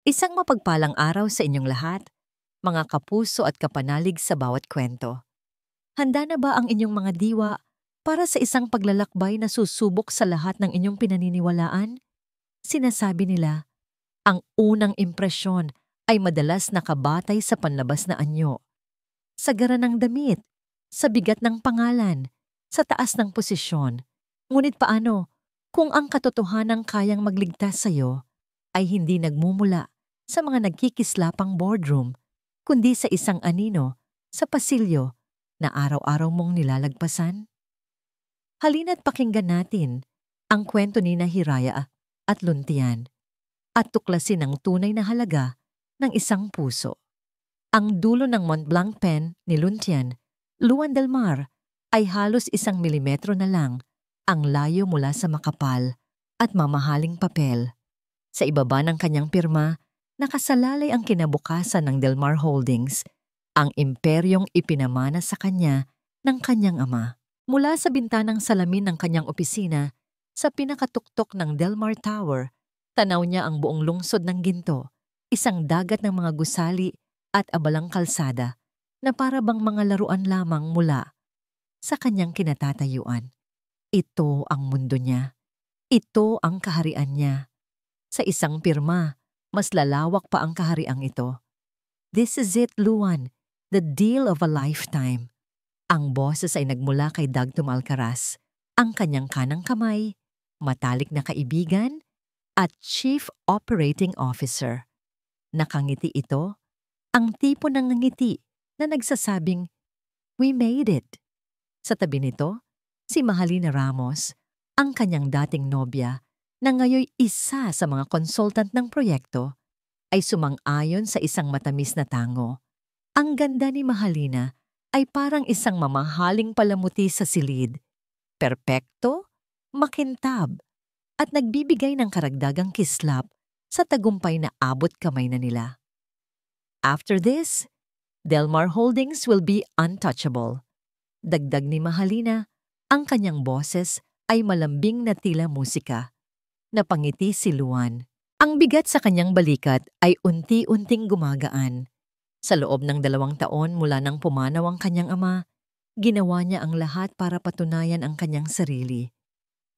Isang mapagpalang araw sa inyong lahat, mga kapuso at kapanalig sa bawat kwento. Handa na ba ang inyong mga diwa para sa isang paglalakbay na susubok sa lahat ng inyong pinaniniwalaan? Sinasabi nila, ang unang impresyon ay madalas nakabatay sa panlabas na anyo, sa gara ng damit, sa bigat ng pangalan, sa taas ng posisyon. Ngunit paano kung ang katotohanang kayang magligtas sa iyo ay hindi nagmumula sa mga nagkikislapang boardroom, kundi sa isang anino, sa pasilyo na araw-araw mong nilalagpasan? Halina't pakinggan natin ang kwento ni Hiraya at Luntian at tuklasin ang tunay na halaga ng isang puso. Ang dulo ng Mont Blanc pen ni Luntian, Luan del Mar, ay halos 1 milimetro na lang ang layo mula sa makapal at mamahaling papel. Sa ibaba ng kanyang pirma, nakasalalay ang kinabukasan ng Del Mar Holdings, ang imperyong ipinamana sa kanya ng kanyang ama. Mula sa bintanang salamin ng kanyang opisina, sa pinakatuktok ng Del Mar Tower, tanaw niya ang buong lungsod ng ginto, isang dagat ng mga gusali at abalang kalsada na para bang mga laruan lamang mula sa kanyang kinatatayuan. Ito ang mundo niya. Ito ang kaharian niya. Sa isang pirma, mas lalawak pa ang kahariang ito. This is it, Luan, the deal of a lifetime. Ang boses ay nagmula kay Dagtom Alcaraz, ang kanyang kanang kamay, matalik na kaibigan, at Chief Operating Officer. Nakangiti ito, ang tipo ng ngiti na nagsasabing, "We made it." Sa tabi nito, si Mahalina Ramos, ang kanyang dating nobya, na ngayoy isa sa mga consultant ng proyekto, ay sumang-ayon sa isang matamis na tango. Ang ganda ni Mahalina ay parang isang mamahaling palamuti sa silid. Perpekto, makintab, at nagbibigay ng karagdagang kislap sa tagumpay na abot kamay na nila. After this, Del Mar Holdings will be untouchable. Dagdag ni Mahalina, ang kanyang boses ay malambing na tila musika. Napangiti si Luan. Ang bigat sa kanyang balikat ay unti-unting gumagaan. Sa loob ng 2 taon mula nang pumanaw ang kanyang ama, ginawa niya ang lahat para patunayan ang kanyang sarili.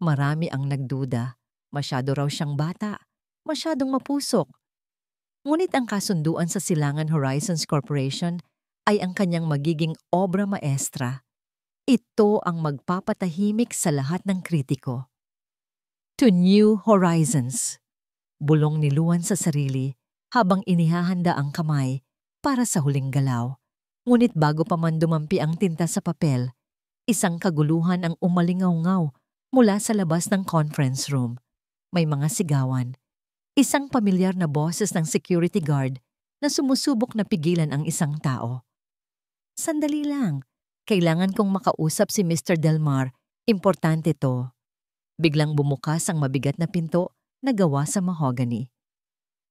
Marami ang nagduda. Masyado raw siyang bata. Masyadong mapusok. Ngunit ang kasunduan sa Silangan Horizons Corporation ay ang kanyang magiging obra maestra. Ito ang magpapatahimik sa lahat ng kritiko. To New Horizons. Bulong ni Luan sa sarili habang inihahanda ang kamay para sa huling galaw. Ngunit bago pa man dumampi ang tinta sa papel, isang kaguluhan ang umalingaw-ngaw mula sa labas ng conference room. May mga sigawan. Isang pamilyar na boses ng security guard na sumusubok na pigilan ang isang tao. "Sandali lang. Kailangan kong makausap si Mr. Del Mar. Importante to." Biglang bumukas ang mabigat na pinto na gawa sa mahogany.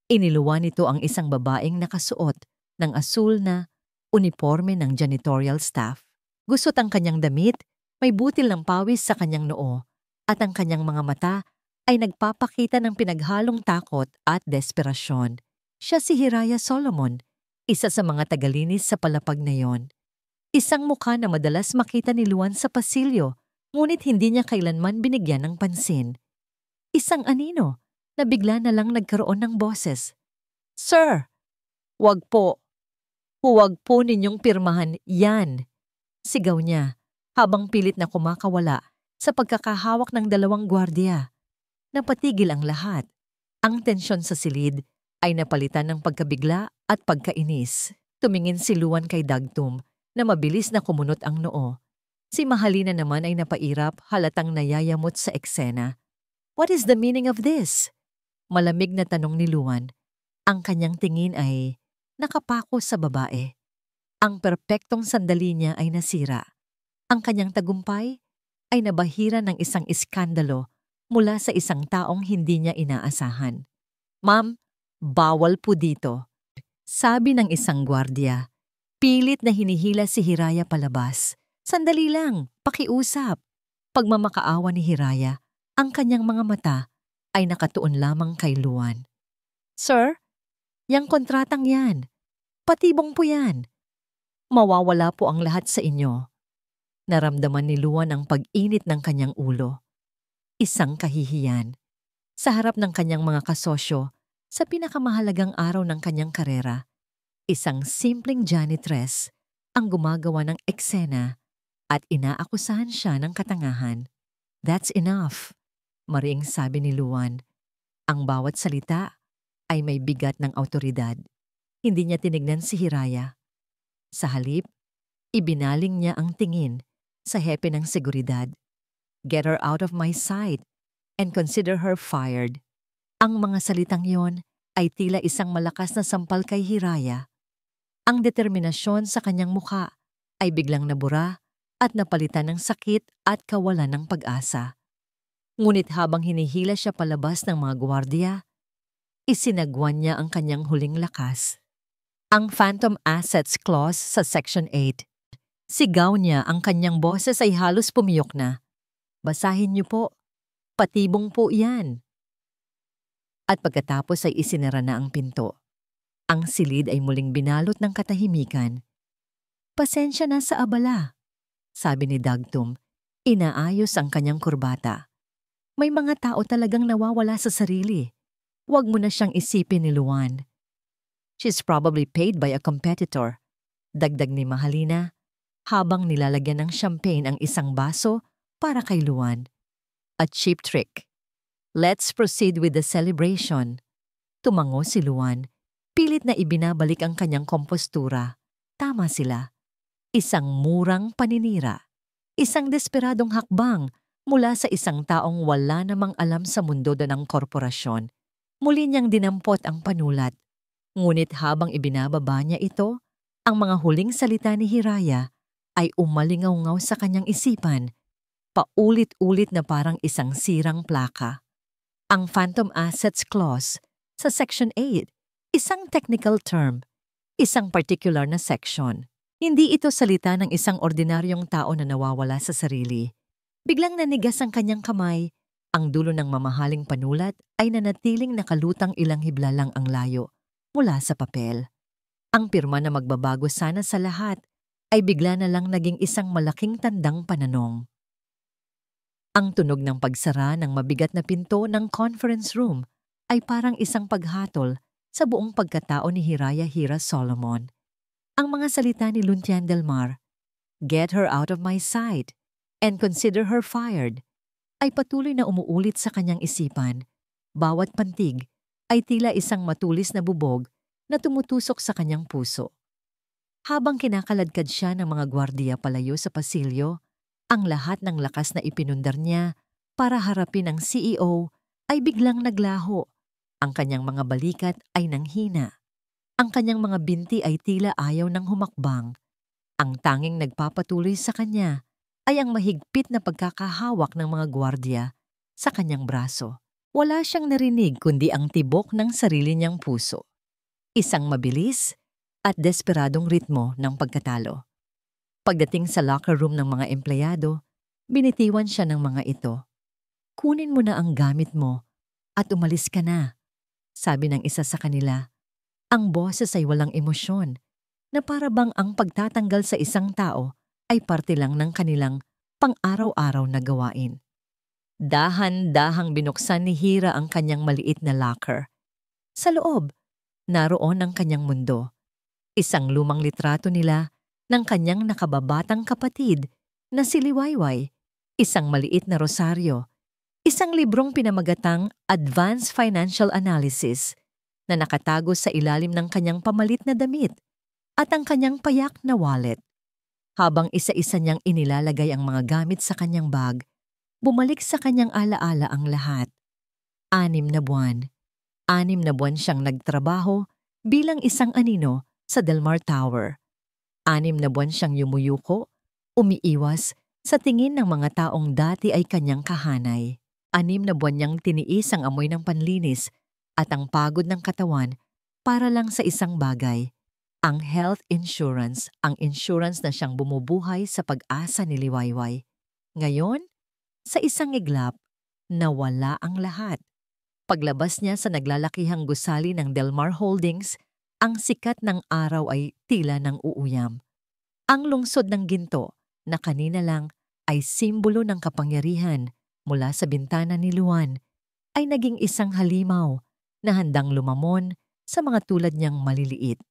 Iniluwan nito ang isang babaeng nakasuot ng asul na uniforme ng janitorial staff. Gusot ang kanyang damit, may butil ng pawis sa kanyang noo, at ang kanyang mga mata ay nagpapakita ng pinaghalong takot at desperasyon. Siya si Hiraya Solomon, isa sa mga tagalinis sa palapag na yon. Isang mukha na madalas makita ni Luan sa pasilyo, ngunit hindi niya kailanman binigyan ng pansin. Isang anino na bigla na lang nagkaroon ng boses. "Sir, wag po. Huwag po ninyong pirmahan yan." Sigaw niya habang pilit na kumakawala sa pagkakahawak ng 2 gwardiya. Napatigil ang lahat. Ang tensyon sa silid ay napalitan ng pagkabigla at pagkainis. Tumingin si Luan kay Dagtom na mabilis na kumunot ang noo. Si Mahalina naman ay napairap, halatang nayayamot sa eksena. "What is the meaning of this?" Malamig na tanong ni Luan. Ang kanyang tingin ay nakapako sa babae. Ang perpektong sandali niya ay nasira. Ang kanyang tagumpay ay nabahira ng isang iskandalo mula sa isang taong hindi niya inaasahan. "Ma'am, bawal po dito," sabi ng isang gwardiya. Pilit na hinihila si Hiraya palabas. "Sandali lang, pakiusap." Pagmamakaawa ni Hiraya, ang kanyang mga mata ay nakatuon lamang kay Luan. "Sir, Yang kontratang yan, patibong po yan. Mawawala po ang lahat sa inyo. Naramdaman ni Luan ang pag-init ng kanyang ulo. Isang kahihiyan. Sa harap ng kanyang mga kasosyo, sa pinakamahalagang araw ng kanyang karera, isang simpleng janitress ang gumagawa ng eksena at inaakusahan siya ng katangahan. That's enough, mariing sabi ni Luan. Ang bawat salita ay may bigat ng awtoridad. Hindi niya tinignan si Hiraya. Sa halip, ibinaling niya ang tingin sa hepe ng seguridad. Get her out of my sight and consider her fired. Ang mga salitang yon ay tila isang malakas na sampal kay Hiraya. Ang determinasyon sa kanyang mukha ay biglang nabura at napalitan ng sakit at kawalan ng pag-asa. Ngunit habang hinihila siya palabas ng mga gwardiya, isinagwan niya ang kanyang huling lakas. Ang Phantom Assets Clause sa Section 8. Sigaw niya, ang kanyang boses ay halos pumiyok na. Basahin niyo po, patibong po yan. At pagkatapos ay isinara na ang pinto. Ang silid ay muling binalot ng katahimikan. Pasensya na sa abala, sabi ni Dagtum. Inaayos ang kanyang kurbata. May mga tao talagang nawawala sa sarili. Huwag mo na siyang isipin ni Luan. She's probably paid by a competitor. Dagdag ni Mahalina, habang nilalagyan ng champagne ang isang baso para kay Luan. A cheap trick. Let's proceed with the celebration. Tumango si Luan. Pilit na ibinabalik ang kanyang kompostura. Tama sila. Isang murang paninira. Isang desperadong hakbang mula sa isang taong wala namang alam sa mundo ng korporasyon. Muli niyang dinampot ang panulat. Ngunit habang ibinababa niya ito, ang mga huling salita ni Hiraya ay umalingaw-ngaw sa kanyang isipan, paulit-ulit na parang isang sirang plaka. Ang Phantom Assets Clause sa Section 8, isang technical term, isang particular na section. Hindi ito salita ng isang ordinaryong tao na nawawala sa sarili. Biglang nanigas ang kanyang kamay, ang dulo ng mamahaling panulat ay nanatiling nakalutang ilang hibla lang ang layo mula sa papel. Ang pirma na magbabago sana sa lahat ay bigla na lang naging isang malaking tandang pananong. Ang tunog ng pagsara ng mabigat na pinto ng conference room ay parang isang paghatol sa buong pagkatao ni Hiraya Hira Solomon. Ang mga salita ni Luntian Del Mar, "Get her out of my sight and consider her fired," ay patuloy na umuulit sa kanyang isipan. Bawat pantig ay tila isang matulis na bubog na tumutusok sa kanyang puso. Habang kinakaladkad siya ng mga gwardiya palayo sa pasilyo, ang lahat ng lakas na ipinundar niya para harapin ang CEO ay biglang naglaho. Ang kanyang mga balikat ay nanghina. Ang kanyang mga binti ay tila ayaw ng humakbang. Ang tanging nagpapatuloy sa kanya ay ang mahigpit na pagkakahawak ng mga gwardiya sa kanyang braso. Wala siyang narinig kundi ang tibok ng sarili niyang puso. Isang mabilis at desperadong ritmo ng pagkatalo. Pagdating sa locker room ng mga empleyado, binitiwan siya ng mga ito. "Kunin mo na ang gamit mo at umalis ka na," sabi ng isa sa kanila. Ang boses ay walang emosyon, na para bang ang pagtatanggal sa isang tao ay parte lang ng kanilang pang-araw-araw na gawain. Dahan-dahang binuksan ni Hira ang kanyang maliit na locker. Sa loob, naroon ang kanyang mundo. Isang lumang litrato nila ng kanyang nakababatang kapatid na si Liwayway, isang maliit na rosaryo, isang librong pinamagatang Advanced Financial Analysis na nakatago sa ilalim ng kanyang pamalit na damit at ang kanyang payak na wallet. Habang isa-isa niyang inilalagay ang mga gamit sa kanyang bag, bumalik sa kanyang alaala ang lahat. 6 na buwan. 6 na buwan siyang nagtrabaho bilang isang anino sa Del Mar Tower. 6 na buwan siyang yumuyuko, umiiwas sa tingin ng mga taong dati ay kanyang kahanay. 6 na buwan niyang tiniis ang amoy ng panlinis at ang pagod ng katawan para lang sa isang bagay. Ang health insurance, ang insurance na siyang bumubuhay sa pag-asa ni Liwayway. Ngayon, sa isang iglap, nawala ang lahat. Paglabas niya sa naglalakihang gusali ng Delmar Holdings, ang sikat ng araw ay tila ng uuyam. Ang lungsod ng ginto na kanina lang ay simbolo ng kapangyarihan mula sa bintana ni Luan ay naging isang halimaw na handang lumamon sa mga tulad niyang maliliit.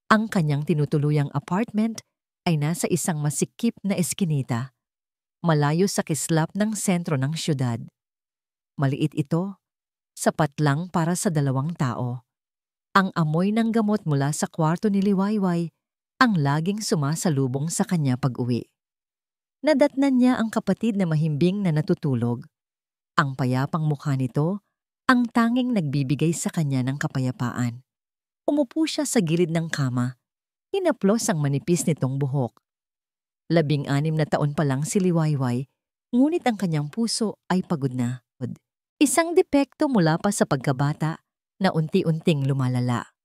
Ang kanyang tinutuluyang apartment ay nasa isang masikip na eskinita, malayo sa kislap ng sentro ng syudad. Maliit ito, sapat lang para sa 2 tao. Ang amoy ng gamot mula sa kwarto ni Liwayway ang laging sumasalubong sa kanya pag-uwi. Nadatnan niya ang kapatid na mahimbing na natutulog. Ang payapang mukha nito ang tanging nagbibigay sa kanya ng kapayapaan. Umupo siya sa gilid ng kama. Hinaplos ang manipis nitong buhok. 16 na taon pa lang si Liwayway, ngunit ang kanyang puso ay pagod na. Isang depekto mula pa sa pagkabata na unti-unting lumalala.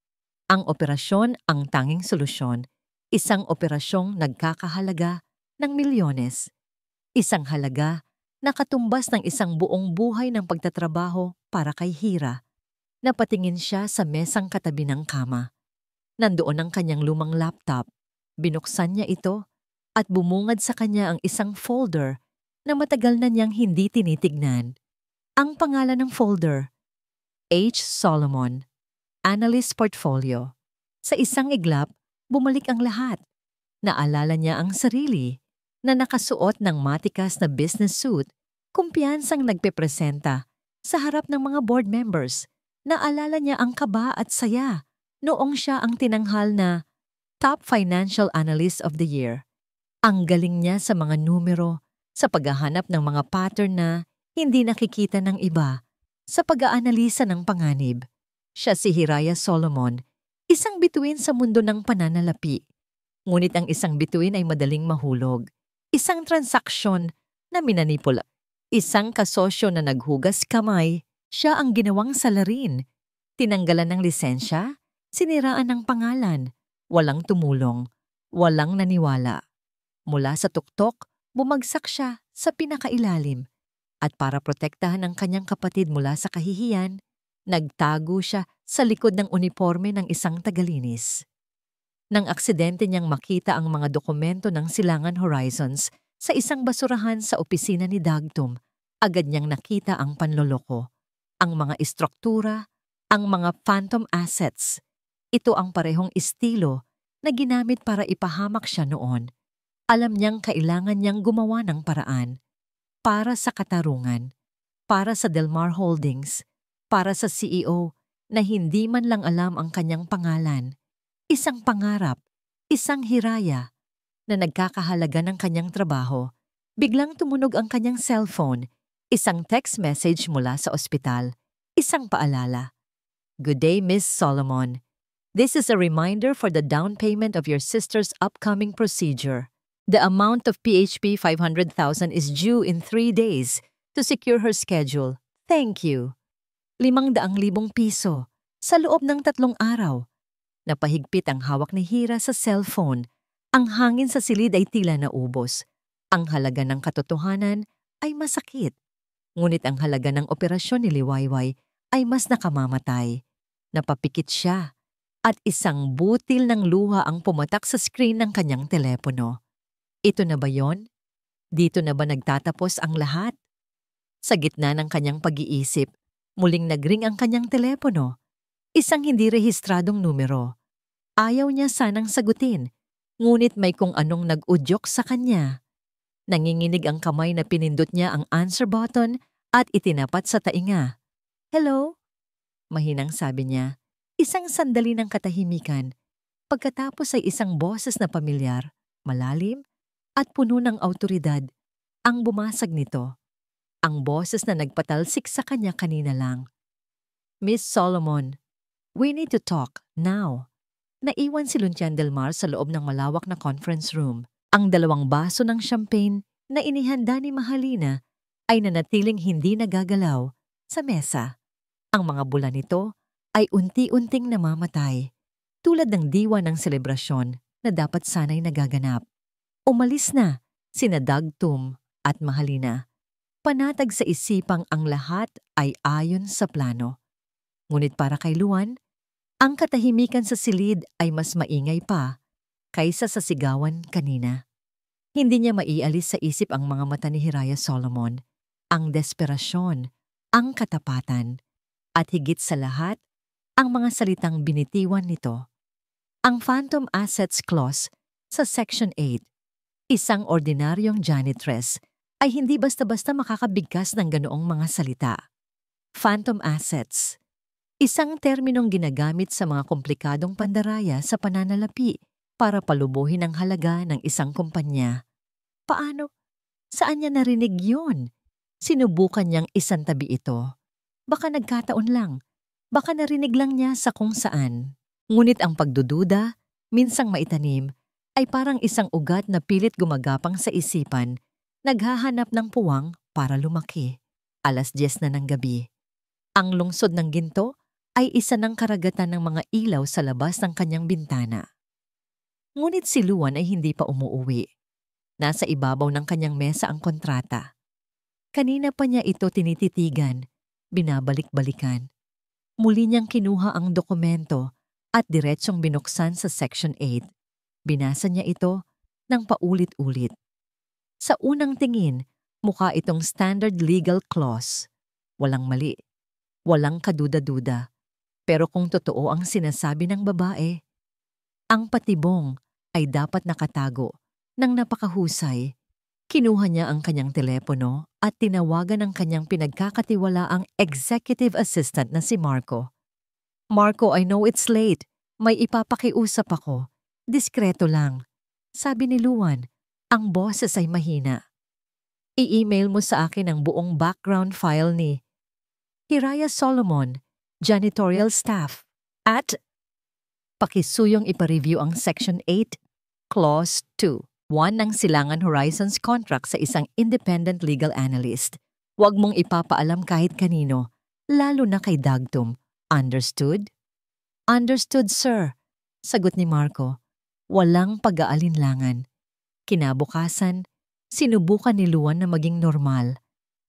Ang operasyon ang tanging solusyon, isang operasyong nagkakahalaga ng milyones. Isang halaga na katumbas ng isang buong buhay ng pagtatrabaho para kay Hira. Napatingin siya sa mesang katabi ng kama. Nandoon ang kanyang lumang laptop. Binuksan niya ito at bumungad sa kanya ang isang folder na matagal na niyang hindi tinitignan. Ang pangalan ng folder, H. Solomon, Analyst Portfolio. Sa isang iglap, bumalik ang lahat. Naalala niya ang sarili na nakasuot ng matikas na business suit, kumpiyansang nagpepresenta sa harap ng mga board members. Naalala niya ang kaba at saya noong siya ang tinanghal na Top Financial Analyst of the Year. Ang galing niya sa mga numero, sa paghahanap ng mga pattern na hindi nakikita ng iba, sa pag-aanalisa ng panganib. Siya si Hiraya Solomon, isang bituin sa mundo ng pananalapi. Ngunit ang isang bituin ay madaling mahulog. Isang transaksyon na minanipula. Isang kasosyo na naghugas kamay, siya ang ginawang salarin. Tinanggalan ng lisensya, siniraan ng pangalan, walang tumulong, walang naniwala. Mula sa tuktok, bumagsak siya sa pinakailalim. At para protektahan ang kanyang kapatid mula sa kahihiyan, nagtago siya sa likod ng uniforme ng isang tagalinis. Nang aksidente niyang makita ang mga dokumento ng Silangan Horizons sa isang basurahan sa opisina ni Dagtum, agad niyang nakita ang panloloko, ang mga istruktura, ang mga phantom assets. Ito ang parehong estilo na ginamit para ipahamak siya noon. Alam niyang kailangan niyang gumawa ng paraan. Para sa katarungan, para sa Delmar Holdings, para sa CEO na hindi man lang alam ang kanyang pangalan. Isang pangarap, isang hiraya na nagkakahalaga ng kanyang trabaho. Biglang tumunog ang kanyang cellphone, isang text message mula sa ospital, isang paalala. Good day, Miss Solomon. This is a reminder for the down payment of your sister's upcoming procedure. The amount of PHP 500,000 is due in 3 days to secure her schedule. Thank you. 500,000 piso sa loob ng 3 araw. Napahigpit ang hawak ni Hira sa cellphone. Ang hangin sa silid ay tila naubos. Ang halaga ng katotohanan ay masakit. Ngunit ang halaga ng operasyon ni Liwayway ay mas nakamamatay. Napapikit siya at isang butil ng luha ang pumatak sa screen ng kanyang telepono. Ito na ba yon? Dito na ba nagtatapos ang lahat? Sa gitna ng kanyang pag-iisip, muling nagring ang kanyang telepono. Isang hindi rehistradong numero. Ayaw niya sanang sagutin, ngunit may kung anong nag-udyok sa kanya. Nanginginig ang kamay na pinindot niya ang answer button at itinapat sa tainga. Hello? Mahinang sabi niya, isang sandali ng katahimikan. Pagkatapos ay isang boses na pamilyar, malalim, at puno ng awtoridad ang bumasag nito. Ang boses na nagpatalsik sa kanya kanina lang. Miss Solomon, we need to talk now. Naiwan si Lucian Delmar sa loob ng malawak na conference room. Ang 2 baso ng champagne na inihanda ni Mahalina ay nanatiling hindi nagagalaw sa mesa. Ang mga bula nito ay unti-unting namamatay, tulad ng diwa ng selebrasyon na dapat sana'y nagaganap. Umalis na sina Dagtum at Mahalina. Panatag sa isipang ang lahat ay ayon sa plano. Ngunit para kay Luan, ang katahimikan sa silid ay mas maingay pa kaysa sa sigawan kanina. Hindi niya maialis sa isip ang mga mata ni Hiraya Solomon, ang desperasyon, ang katapatan, at higit sa lahat, ang mga salitang binitiwan nito. Ang Phantom Assets Clause sa Section 8, isang ordinaryong janitress ay hindi basta-basta makakabigkas ng ganoong mga salita. Phantom assets, isang terminong ginagamit sa mga komplikadong pandaraya sa pananalapi para palubuhin ang halaga ng isang kumpanya. Paano? Saan niya narinig yun? Sinubukan niyang isantabi ito. Baka nagkataon lang. Baka narinig lang niya sa kung saan. Ngunit ang pagdududa, minsang maitanim, ay parang isang ugat na pilit gumagapang sa isipan, naghahanap ng puwang para lumaki. 10:00 na ng gabi. Ang lungsod ng ginto ay isa ng karagatan ng mga ilaw sa labas ng kanyang bintana. Ngunit si Luan ay hindi pa umuuwi. Nasa ibabaw ng kanyang mesa ang kontrata. Kanina pa niya ito tinititigan, binabalik-balikan. Muli niyang kinuha ang dokumento at diretsong binuksan sa Section 8. Binasa niya ito ng paulit-ulit. Sa unang tingin, mukha itong standard legal clause. Walang mali, walang kaduda-duda. Pero kung totoo ang sinasabi ng babae, ang patibong ay dapat nakatago ng napakahusay. Kinuha niya ang kanyang telepono at tinawagan ang kanyang pinagkakatiwalaang executive assistant na si Marco. Marco, I know it's late. May ipapakiusap ako. Diskreto lang. Sabi ni Luan, ang boses ay mahina. I-email mo sa akin ang buong background file ni Hiraya Solomon, janitorial staff, at pakisuyong ipareview ang Section 8, Clause 2. 1 ng Silangan Horizons contract sa isang independent legal analyst. Huwag mong ipapaalam kahit kanino, lalo na kay Dagtum. Understood? Understood, sir. Sagot ni Marco. Walang pag-aalinlangan. Kinabukasan, sinubukan ni Luan na maging normal.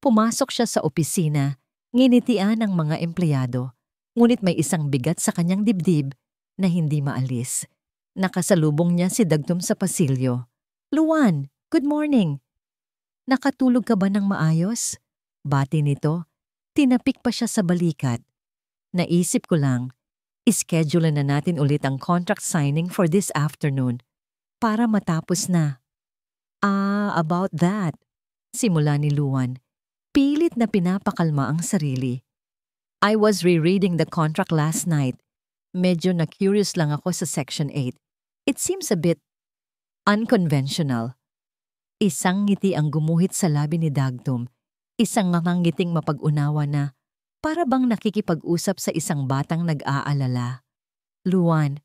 Pumasok siya sa opisina, nginitian ng mga empleyado, ngunit may isang bigat sa kanyang dibdib na hindi maalis. Nakasalubong niya si Dagtum sa pasilyo. Luan, good morning. Nakatulog ka ba ng maayos? Bati nito, tinapik pa siya sa balikat. Naisip ko lang, ischedule na natin ulit ang contract signing for this afternoon para matapos na. About that. Simula ni Luan. Pilit na pinapakalma ang sarili. I was rereading the contract last night. Medyo na-curious lang ako sa Section 8. It seems a bit unconventional. Isang ngiti ang gumuhit sa labi ni Dagtum. Isang ngiting mapag-unawa na para bang nakikipag-usap sa isang batang nag-aalala. Luan,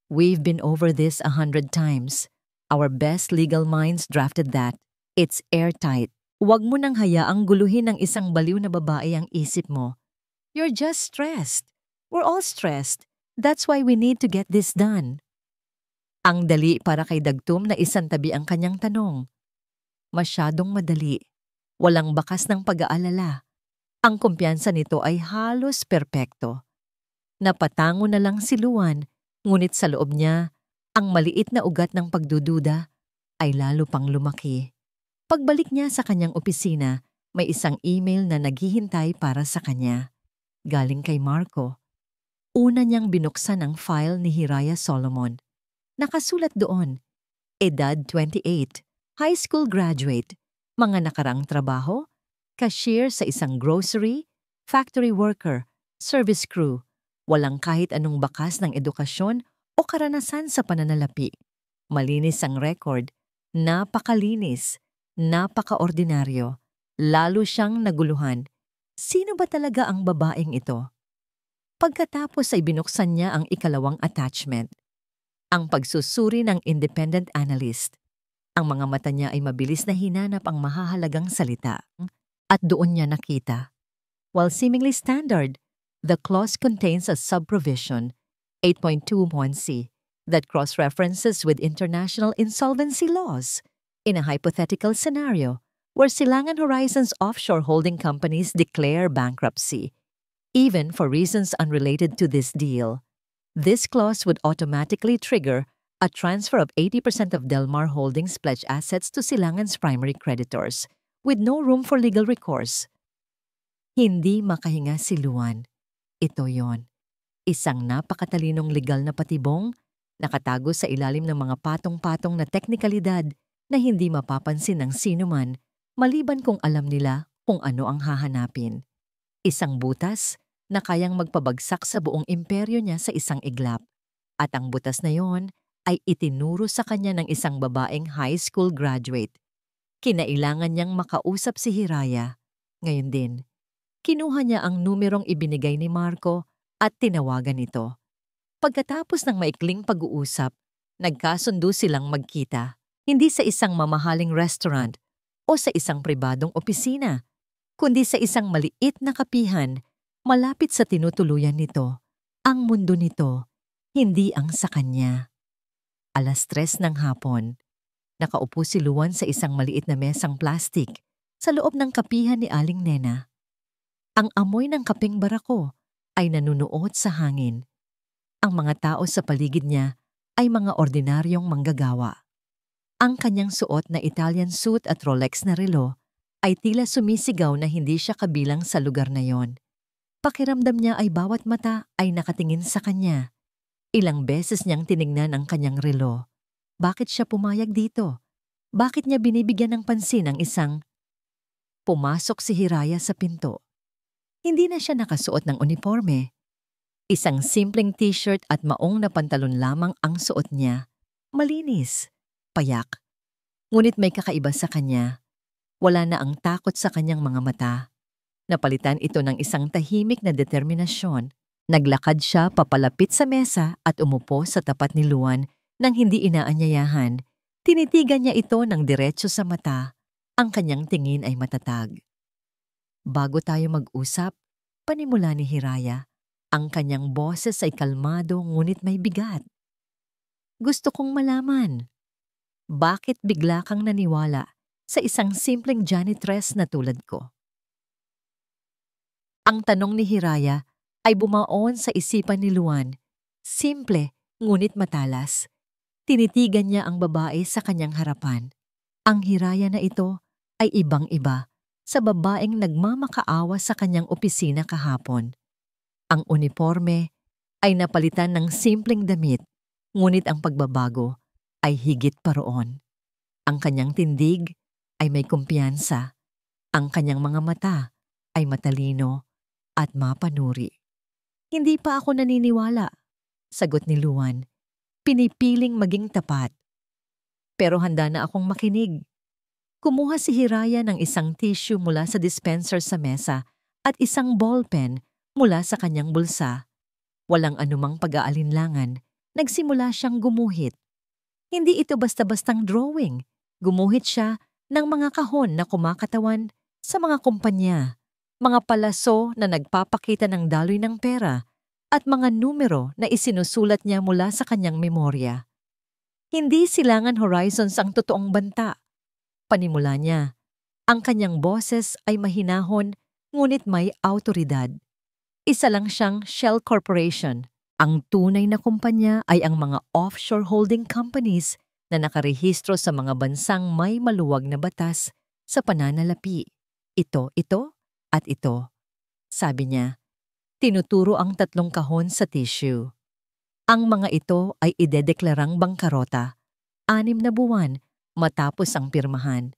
we've been over this 100 times. Our best legal minds drafted that. It's airtight. Huwag mo nang hayaang guluhin ng isang baliw na babae ang isip mo. You're just stressed. We're all stressed. That's why we need to get this done. Ang dali para kay Dagtum na isantabi ang kanyang tanong. Masyadong madali. Walang bakas ng pag-aalala. Ang kumpiyansa nito ay halos perpekto. Napatango na lang si Luan, ngunit sa loob niya, ang maliit na ugat ng pagdududa ay lalo pang lumaki. Pagbalik niya sa kanyang opisina, may isang email na naghihintay para sa kanya. Galing kay Marco. Una niyang binuksan ang file ni Hiraya Solomon. Nakasulat doon, edad 28, high school graduate, mga nakaraang trabaho, cashier sa isang grocery, factory worker, service crew, walang kahit anong bakas ng edukasyon o karanasan sa pananalapi. Malinis ang record, napakalinis, napakaordinaryo, lalo siyang naguluhan. Sino ba talaga ang babaeng ito? Pagkatapos ay binuksan niya ang ikalawang attachment, ang pagsusuri ng independent analyst. Ang mga mata niya ay mabilis na hinanap ang mahahalagang salita at doon niya nakita. While seemingly standard, the clause contains a sub-provision, 8.21c, that cross-references with international insolvency laws. In a hypothetical scenario, where Silangan Horizon's offshore holding companies declare bankruptcy, even for reasons unrelated to this deal. This clause would automatically trigger a transfer of 80% of Delmar Holdings' pledged assets to Silangan's primary creditors, with no room for legal recourse. Hindi makahinga si Luan. Ito yon. Isang napakatalinong legal na patibong, nakatago sa ilalim ng mga patong-patong na teknikalidad na hindi mapapansin ng sinuman, maliban kung alam nila kung ano ang hahanapin. Isang butas na kayang magpabagsak sa buong imperyo niya sa isang iglap. At ang butas na yon ay itinuro sa kanya ng isang babaeng high school graduate. Kinailangan niyang makausap si Hiraya. Ngayon din, kinuha niya ang numerong ibinigay ni Marco at tinawagan ito. Pagkatapos ng maikling pag-uusap, nagkasundo silang magkita, hindi sa isang mamahaling restaurant o sa isang pribadong opisina, kundi sa isang maliit na kapihan malapit sa tinutuluyan nito. Ang mundo nito, hindi ang sa kanya. 3:00 ng hapon, nakaupo si Luan sa isang maliit na mesang plastik sa loob ng kapihan ni Aling Nena. Ang amoy ng kapeng barako ay nanunuot sa hangin. Ang mga tao sa paligid niya ay mga ordinaryong manggagawa. Ang kanyang suot na Italian suit at Rolex na relo ay tila sumisigaw na hindi siya kabilang sa lugar na yon. Pakiramdam niya ay bawat mata ay nakatingin sa kanya. Ilang beses niyang tinignan ang kanyang relo. Bakit siya pumayag dito? Bakit niya binibigyan ng pansin ang isang... Pumasok si Hiraya sa pinto. Hindi na siya nakasuot ng uniforme. Isang simpleng t-shirt at maong na pantalon lamang ang suot niya. Malinis, payak. Ngunit may kakaiba sa kanya. Wala na ang takot sa kanyang mga mata. Napalitan ito ng isang tahimik na determinasyon. Naglakad siya papalapit sa mesa at umupo sa tapat ni Luan nang hindi inaanyayahan. Tinitigan niya ito ng diretso sa mata. Ang kanyang tingin ay matatag. Bago tayo mag-usap, panimula ni Hiraya. Ang kanyang boses ay kalmado ngunit may bigat. Gusto kong malaman, bakit bigla kang naniwala sa isang simpleng janitress na tulad ko? Ang tanong ni Hiraya ay bumaon sa isipan ni Luan. Simple ngunit matalas. Tinitigan niya ang babae sa kanyang harapan. Ang Hiraya na ito ay ibang-iba sa babaeng nagmamakaawa sa kanyang opisina kahapon. Ang uniforme ay napalitan ng simpleng damit, ngunit ang pagbabago ay higit pa roon. Ang kanyang tindig ay may kumpiyansa. Ang kanyang mga mata ay matalino at mapanuri. Hindi pa ako naniniwala, sagot ni Luan. Pinipiling maging tapat. Pero handa na akong makinig. Kumuha si Hiraya ng isang tissue mula sa dispenser sa mesa at isang ballpen mula sa kanyang bulsa. Walang anumang pag-aalinlangan, nagsimula siyang gumuhit. Hindi ito basta-bastang drawing. Gumuhit siya ng mga kahon na kumakatawan sa mga kumpanya, mga palaso na nagpapakita ng daloy ng pera, at mga numero na isinusulat niya mula sa kanyang memorya. Hindi Silangan Horizons ang totoong banta. Panimula niya, ang kanyang boses ay mahinahon ngunit may awtoridad. Isa lang siyang Shell Corporation. Ang tunay na kumpanya ay ang mga offshore holding companies na nakarehistro sa mga bansang may maluwag na batas sa pananalapi. Ito, at ito. Sabi niya, tinuturo ang 3 kahon sa tissue. Ang mga ito ay idedeklarang bangkarota, 6 na buwan matapos ang pirmahan.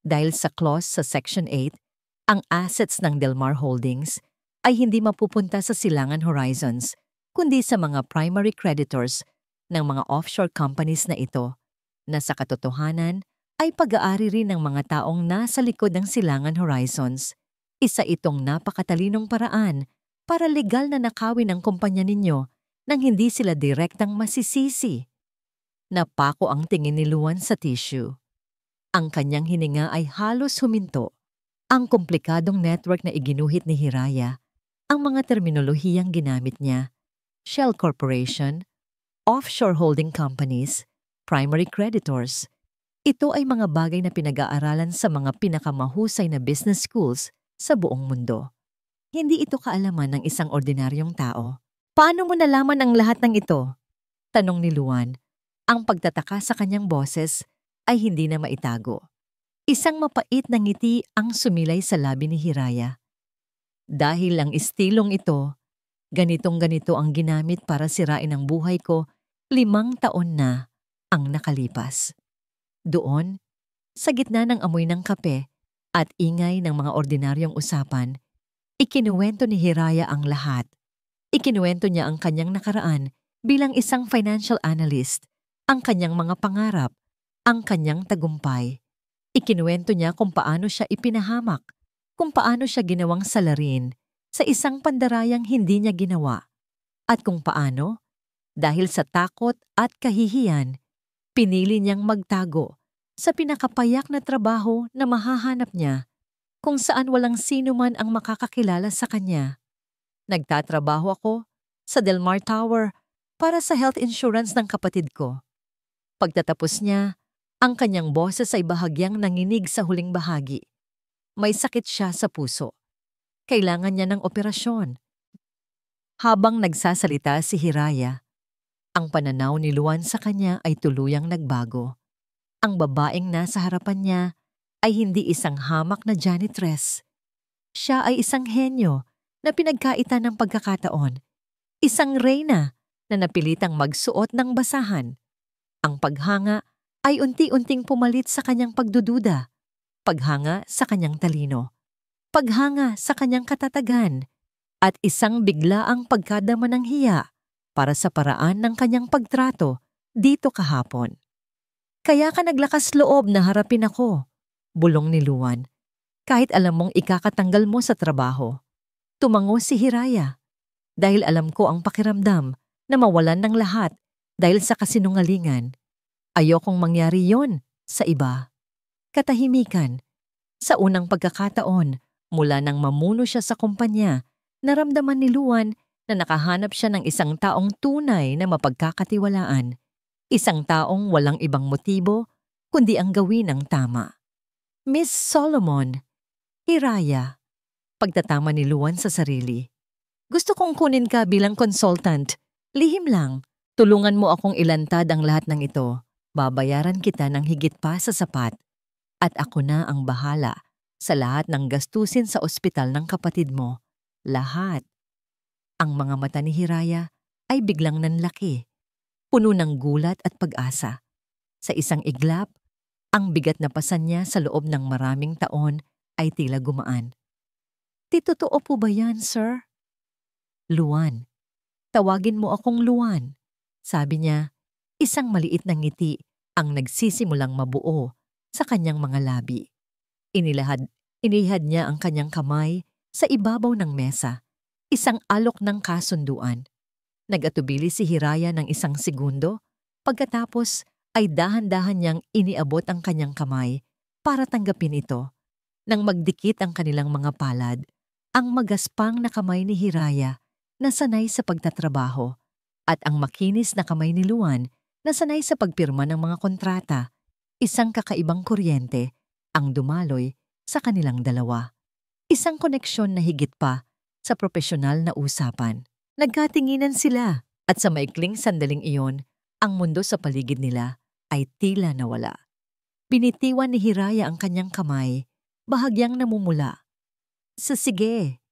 Dahil sa clause sa Section 8, ang assets ng Delmar Holdings ay hindi mapupunta sa Silangan Horizons, kundi sa mga primary creditors ng mga offshore companies na ito, na sa katotohanan ay pag-aari rin ng mga taong nasa likod ng Silangan Horizons. Isa itong napakatalinong paraan para legal na nakawin ang kumpanya ninyo nang hindi sila direktang masisisi. Napako ang tingin ni Luan sa tissue. Ang kanyang hininga ay halos huminto. Ang komplikadong network na iginuhit ni Hiraya, ang mga terminolohiyang ginamit niya, Shell Corporation, offshore holding companies, primary creditors, Ito ay mga bagay na pinag-aaralan sa mga pinakamahusay na business schools sa buong mundo. Hindi ito kaalaman ng isang ordinaryong tao. Paano mo nalaman ang lahat ng ito? Tanong ni Luan. Ang pagtataka sa kanyang boses ay hindi na maitago. Isang mapait na ngiti ang sumilay sa labi ni Hiraya. Dahil ang estilong ito, ganitong-ganito ang ginamit para sirain ang buhay ko, 5 taon na ang nakalipas. Doon, sa gitna ng amoy ng kape at ingay ng mga ordinaryong usapan, ikinuwento ni Hiraya ang lahat. Ikinuwento niya ang kanyang nakaraan bilang isang financial analyst, ang kanyang mga pangarap, ang kanyang tagumpay. Ikinuwento niya kung paano siya ipinahamak, kung paano siya ginawang salarin sa isang pandarayang hindi niya ginawa, at kung paano, dahil sa takot at kahihiyan, pinili niyang magtago sa pinakapayak na trabaho na mahahanap niya kung saan walang sino man ang makakakilala sa kanya. Nagtatrabaho ako sa Del Mar Tower para sa health insurance ng kapatid ko. Pagtatapos niya, ang kanyang boses ay bahagyang nanginig sa huling bahagi. May sakit siya sa puso. Kailangan niya ng operasyon. Habang nagsasalita si Hiraya, ang pananaw ni Luan sa kanya ay tuluyang nagbago. Ang babaeng nasa harapan niya ay hindi isang hamak na janitress. Siya ay isang henyo na pinagkaitan ng pagkakataon. Isang reyna na napilitang magsuot ng basahan. Ang paghanga ay unti-unting pumalit sa kanyang pagdududa, paghanga sa kanyang talino, paghanga sa kanyang katatagan, at isang biglaang pagkadama ng hiya para sa paraan ng kanyang pagtrato dito kahapon. Kaya ka naglakas loob na harapin ako, bulong ni Luan, kahit alam mong ikakatanggal mo sa trabaho. Tumango si Hiraya, dahil alam ko ang pakiramdam na mawalan ng lahat dahil sa kasinungalingan. Ayokong mangyari yon sa iba. Katahimikan. Sa unang pagkakataon, mula nang mamuno siya sa kumpanya, naramdaman ni Luan na nakahanap siya ng isang taong tunay na mapagkakatiwalaan. Isang taong walang ibang motibo, kundi ang gawin ang tama. Miss Solomon, Hiraya, pagtatama ni Luan sa sarili. Gusto kong kunin ka bilang consultant. Lihim lang, tulungan mo akong ilantad ang lahat ng ito. Babayaran kita ng higit pa sa sapat. At ako na ang bahala sa lahat ng gastusin sa ospital ng kapatid mo. Lahat. Ang mga mata ni Hiraya ay biglang nanlaki, puno ng gulat at pag-asa. Sa isang iglap, ang bigat na pasan niya sa loob ng maraming taon ay tila gumaan. Totoo po ba yan, sir? Luan. Tawagin mo akong Luan. Sabi niya, isang maliit na ngiti ang nagsisimulang mabuo sa kanyang mga labi. Inilihad niya ang kanyang kamay sa ibabaw ng mesa, isang alok ng kasunduan. Nag-atubili si Hiraya ng isang segundo, pagkatapos ay dahan-dahan niyang iniabot ang kanyang kamay para tanggapin ito. Nang magdikit ang kanilang mga palad, ang magaspang na kamay ni Hiraya na sanay sa pagtatrabaho at ang makinis na kamay ni Luan na sanay sa pagpirma ng mga kontrata, isang kakaibang kuryente ang dumaloy sa kanilang dalawa. Isang koneksyon na higit pa sa propesyonal na usapan. Nagkatinginan sila at sa maikling sandaling iyon, ang mundo sa paligid nila ay tila nawala. Binitiwan ni Hiraya ang kanyang kamay, bahagyang namumula. Sige,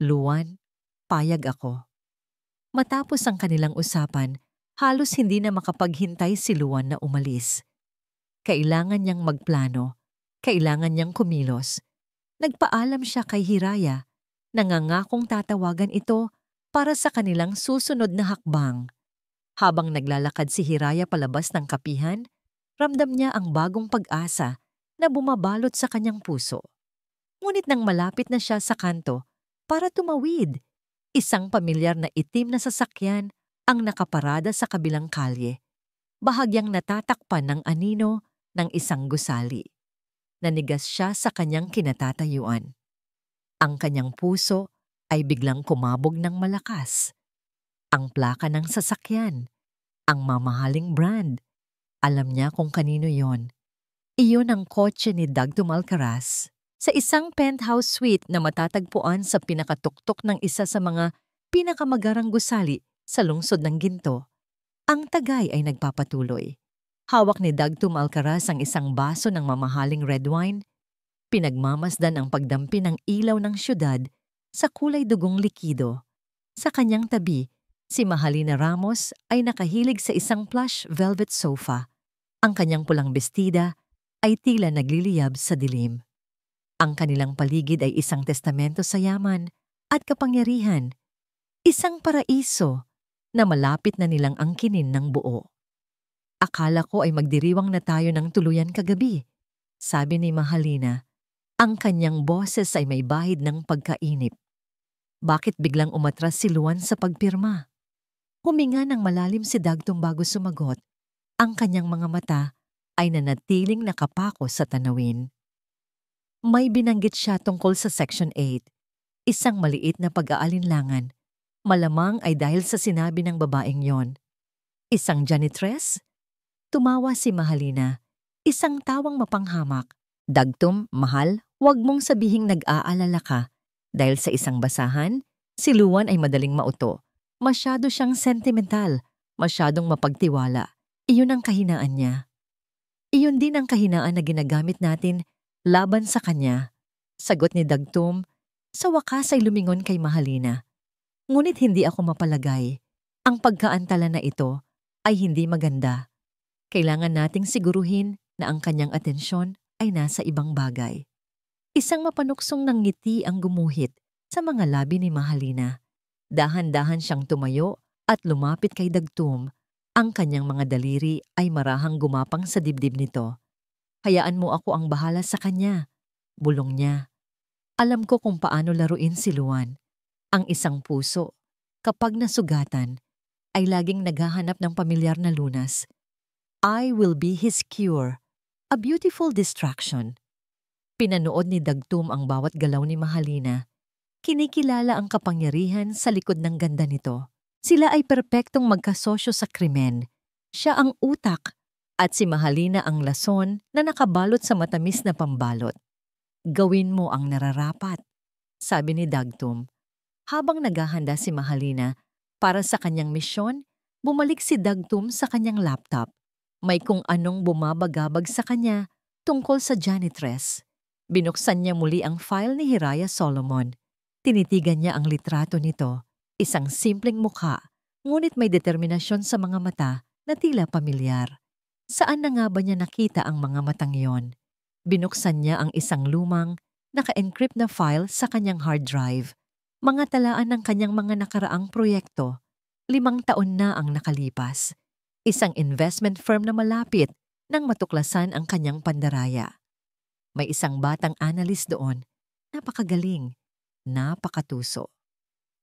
Luan, payag ako. Matapos ang kanilang usapan, halos hindi na makapaghintay si Luan na umalis. Kailangan niyang magplano, kailangan niyang kumilos. Nagpaalam siya kay Hiraya, nangangakong tatawagan ito para sa kanilang susunod na hakbang. Habang naglalakad si Hiraya palabas ng kapihan, ramdam niya ang bagong pag-asa na bumabalot sa kanyang puso. Ngunit nang malapit na siya sa kanto para tumawid, isang pamilyar na itim na sasakyan ang nakaparada sa kabilang kalye, bahagyang natatakpan ng anino ng isang gusali. Nanigas siya sa kanyang kinatatayuan. Ang kanyang puso ay biglang kumabog ng malakas. Ang plaka ng sasakyan, ang mamahaling brand. Alam niya kung kanino yon. Iyon ang kotse ni Dagtum Alcaraz. Sa isang penthouse suite na matatagpuan sa pinakatuktok ng isa sa mga pinakamagarang gusali sa lungsod ng Ginto, ang tagay ay nagpapatuloy. Hawak ni Dagtum Alcaraz ang isang baso ng mamahaling red wine. Pinagmamasdan ang pagdampi ng ilaw ng syudad sa kulay dugong likido. Sa kanyang tabi, si Mahalina Ramos ay nakahilig sa isang plush velvet sofa. Ang kanyang pulang bestida ay tila nagliliyab sa dilim. Ang kanilang paligid ay isang testamento sa yaman at kapangyarihan, isang paraiso na malapit na nilang angkinin ng buo. Akala ko ay magdiriwang na tayo ng tuluyan kagabi, sabi ni Mahalina. Ang kanyang boses ay may bahid ng pagkainip. Bakit biglang umatras si Luan sa pagpirma? Huminga ng malalim si Dagtum bago sumagot. Ang kanyang mga mata ay nanatiling nakapako sa tanawin. May binanggit siya tungkol sa Section 8, isang maliit na pag-aalinlangan. Malamang ay dahil sa sinabi ng babaeng yon. Isang janitress? Tumawa si Mahalina, isang tawang mapanghamak. Dagtum, mahal, huwag mong sabihing nag-aalala ka. Dahil sa isang basahan, si Luan ay madaling mauto. Masyado siyang sentimental, masyadong mapagtiwala. Iyon ang kahinaan niya. Iyon din ang kahinaan na ginagamit natin laban sa kanya. Sagot ni Dagtum, sa wakas ay lumingon kay Mahalina. Ngunit hindi ako mapalagay. Ang pagkaantala na ito ay hindi maganda. Kailangan nating siguruhin na ang kanyang atensyon ay nasa ibang bagay. Isang mapanuksong ng ngiti ang gumuhit sa mga labi ni Mahalina. Dahan-dahan siyang tumayo at lumapit kay Dagtum. Ang kanyang mga daliri ay marahang gumapang sa dibdib nito. Hayaan mo ako ang bahala sa kanya, bulong niya. Alam ko kung paano laruin si Luan. Ang isang puso, kapag nasugatan, ay laging naghahanap ng pamilyar na lunas. I will be his cure. A beautiful distraction. Pinanood ni Dagtum ang bawat galaw ni Mahalina. Kinikilala ang kapangyarihan sa likod ng ganda nito. Sila ay perpektong magkasosyo sa krimen. Siya ang utak at si Mahalina ang lason na nakabalot sa matamis na pambalot. Gawin mo ang nararapat, sabi ni Dagtum. Habang naghahanda si Mahalina para sa kanyang misyon, bumalik si Dagtum sa kanyang laptop. May kung anong bumabagabag sa kanya tungkol sa janitress. Binuksan niya muli ang file ni Hiraya Solomon. Tinitigan niya ang litrato nito. Isang simpleng mukha, ngunit may determinasyon sa mga mata na tila pamilyar. Saan na nga ba niya nakita ang mga matang yon? Binuksan niya ang isang lumang, naka-encrypt na file sa kanyang hard drive. Mga talaan ng kanyang mga nakaraang proyekto. 5 taon na ang nakalipas. Isang investment firm na malapit nang matuklasan ang kanyang pandaraya. May isang batang analyst doon. Napakagaling, napakatuso.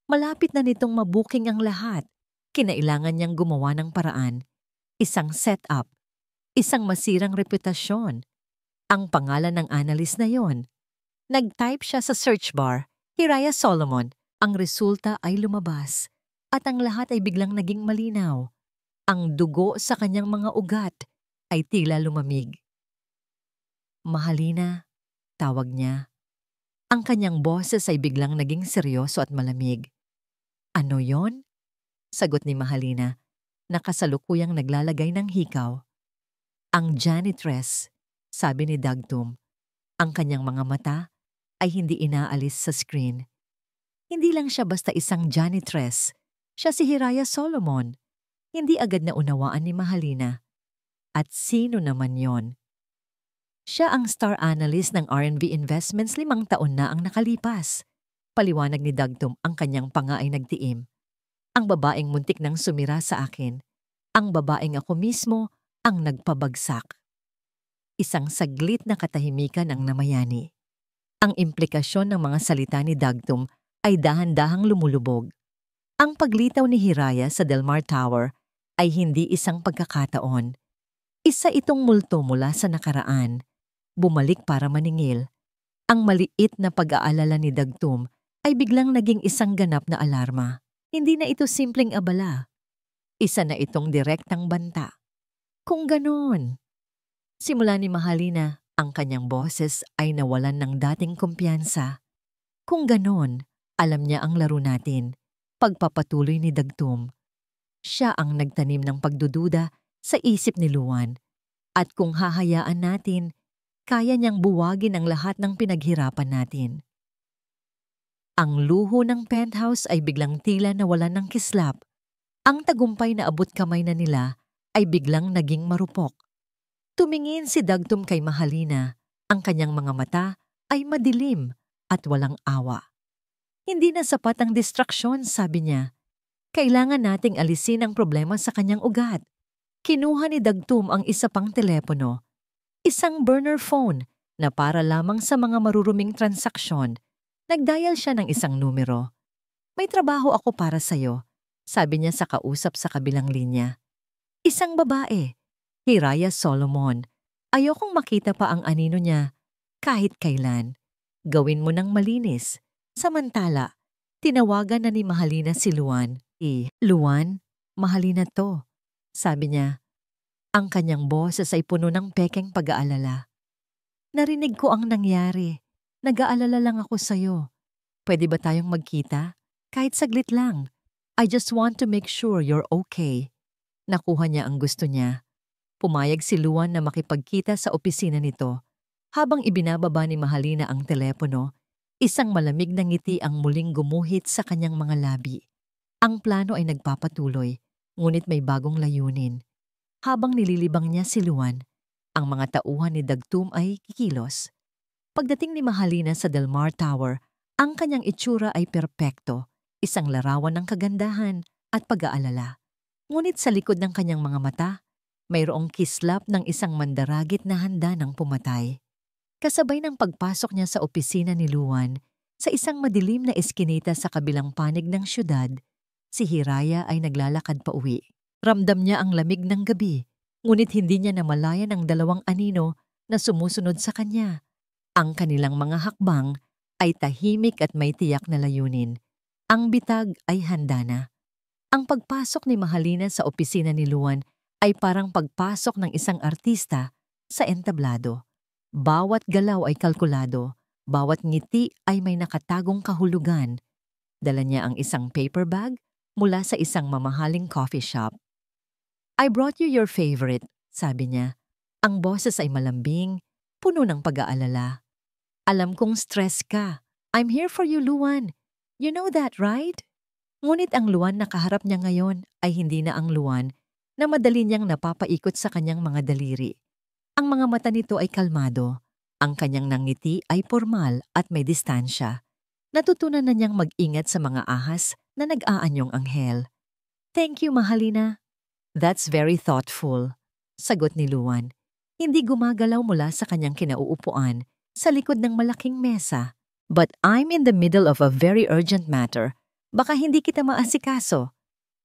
Malapit na nitong mabuking ang lahat. Kinailangan niyang gumawa ng paraan. Isang setup, isang masirang reputasyon. Ang pangalan ng analyst na yon. Nag-type siya sa search bar, Hiraya Solomon. Ang resulta ay lumabas at ang lahat ay biglang naging malinaw. Ang dugo sa kanyang mga ugat ay tila lumamig. Mahalina, tawag niya. Ang kanyang boses ay biglang naging seryoso at malamig. Ano yon? Sagot ni Mahalina, nakasalukuyang naglalagay ng hikaw. Ang janitress, sabi ni Dagtum. Ang kanyang mga mata ay hindi inaalis sa screen. Hindi lang siya basta isang janitress. Siya si Hiraya Solomon. Hindi agad na unawaan ni Mahalina. At sino naman yon? Siya ang star analyst ng R&B Investments 5 taon na ang nakalipas. Paliwanag ni Dagtum, ang kanyang panga ay nagtiim. Ang babaeng muntik nang sumira sa akin. Ang babaeng ako mismo ang nagpabagsak. Isang saglit na katahimikan ang namayani. Ang implikasyon ng mga salita ni Dagtum ay dahan-dahang lumulubog. Ang paglitaw ni Hiraya sa Del Mar Tower ay hindi isang pagkakataon. Isa itong multo mula sa nakaraan. Bumalik para maningil. Ang maliit na pag-aalala ni Dagtum ay biglang naging isang ganap na alarma. Hindi na ito simpleng abala. Isa na itong direktang banta. Kung ganoon, Simula ni Mahalina, ang kanyang boses ay nawalan ng dating kumpiyansa. Kung ganon, alam niya ang laro natin. Pagpapatuloy ni Dagtum. Siya ang nagtanim ng pagdududa sa isip ni Luan. At kung hahayaan natin, kaya niyang buwagin ang lahat ng pinaghirapan natin. Ang luho ng penthouse ay biglang tila nawalan ng kislap. Ang tagumpay na abot kamay na nila ay biglang naging marupok. Tumingin si Dagtum kay Mahalina. Ang kanyang mga mata ay madilim at walang awa. Hindi na sapat ang distraksyon, sabi niya. Kailangan nating alisin ang problema sa kanyang ugat. Kinuha ni Dagtum ang isa pang telepono. Isang burner phone na para lamang sa mga maruruming transaksyon. Nagdial siya ng isang numero. May trabaho ako para sa'yo, sabi niya sa kausap sa kabilang linya. Isang babae, Hiraya Solomon. Ayokong makita pa ang anino niya kahit kailan. Gawin mo ng malinis. Samantala, tinawagan na ni Mahalina si Luan. Luan, Mahalina to, sabi niya. Ang kanyang boses ay puno ng pekeng pag-aalala. Narinig ko ang nangyari. Nag-aalala lang ako sa'yo. Pwede ba tayong magkita? Kahit saglit lang. I just want to make sure you're okay. Nakuha niya ang gusto niya. Pumayag si Luan na makipagkita sa opisina nito. Habang ibinababa ni Mahalina ang telepono, isang malamig na ngiti ang muling gumuhit sa kanyang mga labi. Ang plano ay nagpapatuloy, ngunit may bagong layunin. Habang nililibang niya si Luan, ang mga tauhan ni Dagtum ay kikilos. Pagdating ni Mahalina sa Del Mar Tower, ang kanyang itsura ay perpekto, isang larawan ng kagandahan at pag-aalala. Ngunit sa likod ng kanyang mga mata, mayroong kislap ng isang mandaragit na handa ng pumatay. Kasabay ng pagpasok niya sa opisina ni Luan, sa isang madilim na eskinita sa kabilang panig ng syudad, si Hiraya ay naglalakad pa uwi. Ramdam niya ang lamig ng gabi, ngunit hindi niya namalayan ang dalawang anino na sumusunod sa kanya. Ang kanilang mga hakbang ay tahimik at may tiyak na layunin. Ang bitag ay handa na. Ang pagpasok ni Mahalina sa opisina ni Luan ay parang pagpasok ng isang artista sa entablado. Bawat galaw ay kalkulado, bawat ngiti ay may nakatagong kahulugan. Dala niya ang isang paper bag mula sa isang mamahaling coffee shop. I brought you your favorite, sabi niya. Ang boses ay malambing, puno ng pag-aalala. Alam kong stress ka. I'm here for you, Luan. You know that, right? Ngunit ang Luan na kaharap niya ngayon ay hindi na ang Luan na madali niyang napapaikot sa kanyang mga daliri. Ang mga mata nito ay kalmado. Ang kanyang nangiti ay formal at may distansya. Natutunan na niyang mag-ingat sa mga ahas na nag-aanyong anghel. Thank you, Mahalina. That's very thoughtful, sagot ni Luan. Hindi gumagalaw mula sa kanyang kinauupuan sa likod ng malaking mesa. But I'm in the middle of a very urgent matter. Baka hindi kita maasikaso.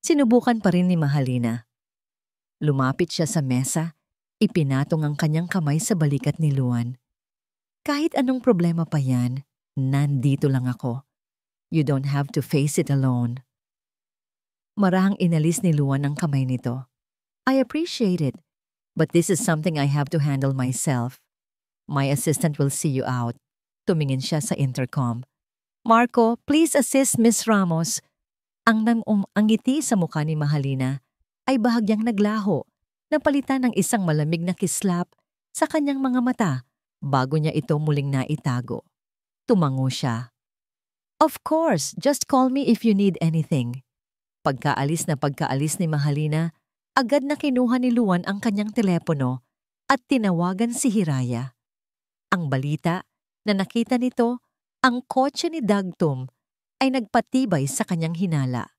Sinubukan pa rin ni Mahalina. Lumapit siya sa mesa, ipinatong ang kanyang kamay sa balikat ni Luan. Kahit anong problema pa yan, nandito lang ako. You don't have to face it alone. Marahang inalis ni Luan ang kamay nito. I appreciate it, but this is something I have to handle myself. My assistant will see you out. Tumingin siya sa intercom. Marco, please assist Miss Ramos. Ang ngiti sa mukha ni Mahalina ay bahagyang naglaho, napalitan ng isang malamig na kislap sa kanyang mga mata bago niya ito muling naitago. Tumango siya. Of course, just call me if you need anything. Pagkaalis ni Mahalina, agad na kinuha ni Luan ang kanyang telepono at tinawagan si Hiraya. Ang balita na nakita nito, ang kotse ni Dagtum ay nagpatibay sa kanyang hinala.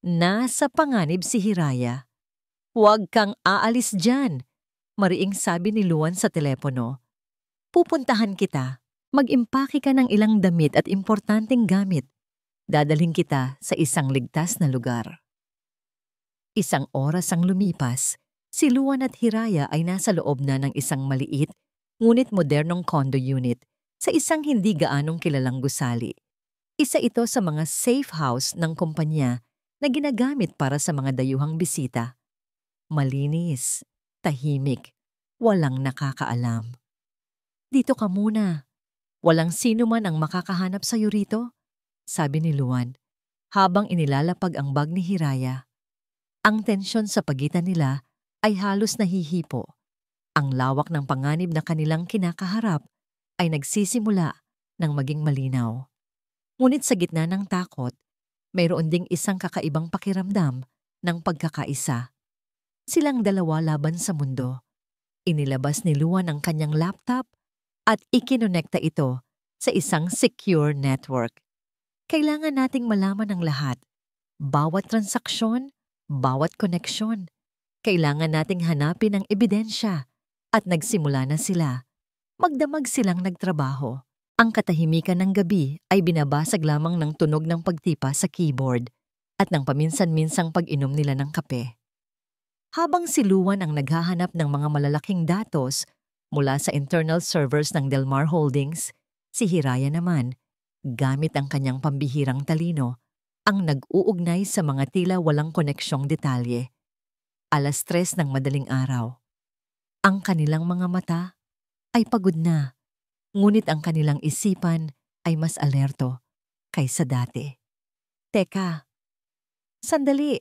Nasa panganib si Hiraya. Huwag kang aalis dyan, mariing sabi ni Luan sa telepono. Pupuntahan kita. Mag-impake ka ng ilang damit at importanteng gamit. Dadalhin kita sa isang ligtas na lugar. Isang oras ang lumipas, si Luan at Hiraya ay nasa loob na ng isang maliit ngunit modernong condo unit sa isang hindi gaanong kilalang gusali. Isa ito sa mga safe house ng kumpanya na ginagamit para sa mga dayuhang bisita. Malinis, tahimik, Walang nakakaalam. Dito ka muna. Walang sino man ang makakahanap sa'yo rito, sabi ni Luan, habang inilalapag ang bag ni Hiraya. Ang tensyon sa pagitan nila ay halos nahihipo. Ang lawak ng panganib na kanilang kinakaharap ay nagsisimula ng maging malinaw. Ngunit sa gitna ng takot, mayroon ding isang kakaibang pakiramdam ng pagkakaisa. Silang dalawa laban sa mundo. Inilabas ni Luan ang kanyang laptop at ikinonekta ito sa isang secure network. Kailangan nating malaman ang lahat. Bawat transaksyon, bawat koneksyon. Kailangan nating hanapin ang ebidensya. At nagsimula na sila. Magdamag silang nagtrabaho. Ang katahimikan ng gabi ay binabasag lamang ng tunog ng pagtipa sa keyboard at ng paminsan-minsang pag-inom nila ng kape. Habang si Luan ang naghahanap ng mga malalaking datos mula sa internal servers ng Delmar Holdings, si Hiraya naman, gamit ang kanyang pambihirang talino, ang nag-uugnay sa mga tila walang koneksyong detalye. 3:00 ng madaling araw. Ang kanilang mga mata ay pagod na, ngunit ang kanilang isipan ay mas alerto kaysa dati. Teka, sandali,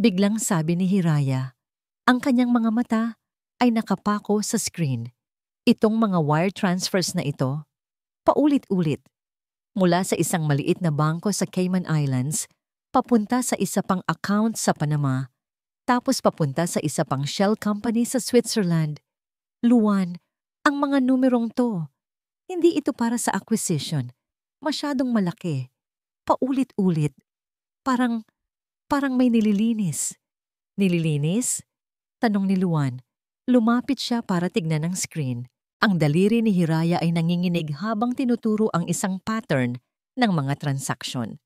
biglang sabi ni Hiraya. Ang kanyang mga mata ay nakapako sa screen. Itong mga wire transfers na ito, paulit-ulit, mula sa isang maliit na bangko sa Cayman Islands, papunta sa isa pang account sa Panama, tapos papunta sa isa pang shell company sa Switzerland. Luan, ang mga numerong to, hindi ito para sa acquisition. Masyadong malaki. Paulit-ulit. Parang may nililinis. Nililinis? Tanong ni Luan. Lumapit siya para tignan ang screen. Ang daliri ni Hiraya ay nanginginig habang tinuturo ang isang pattern ng mga transaksyon.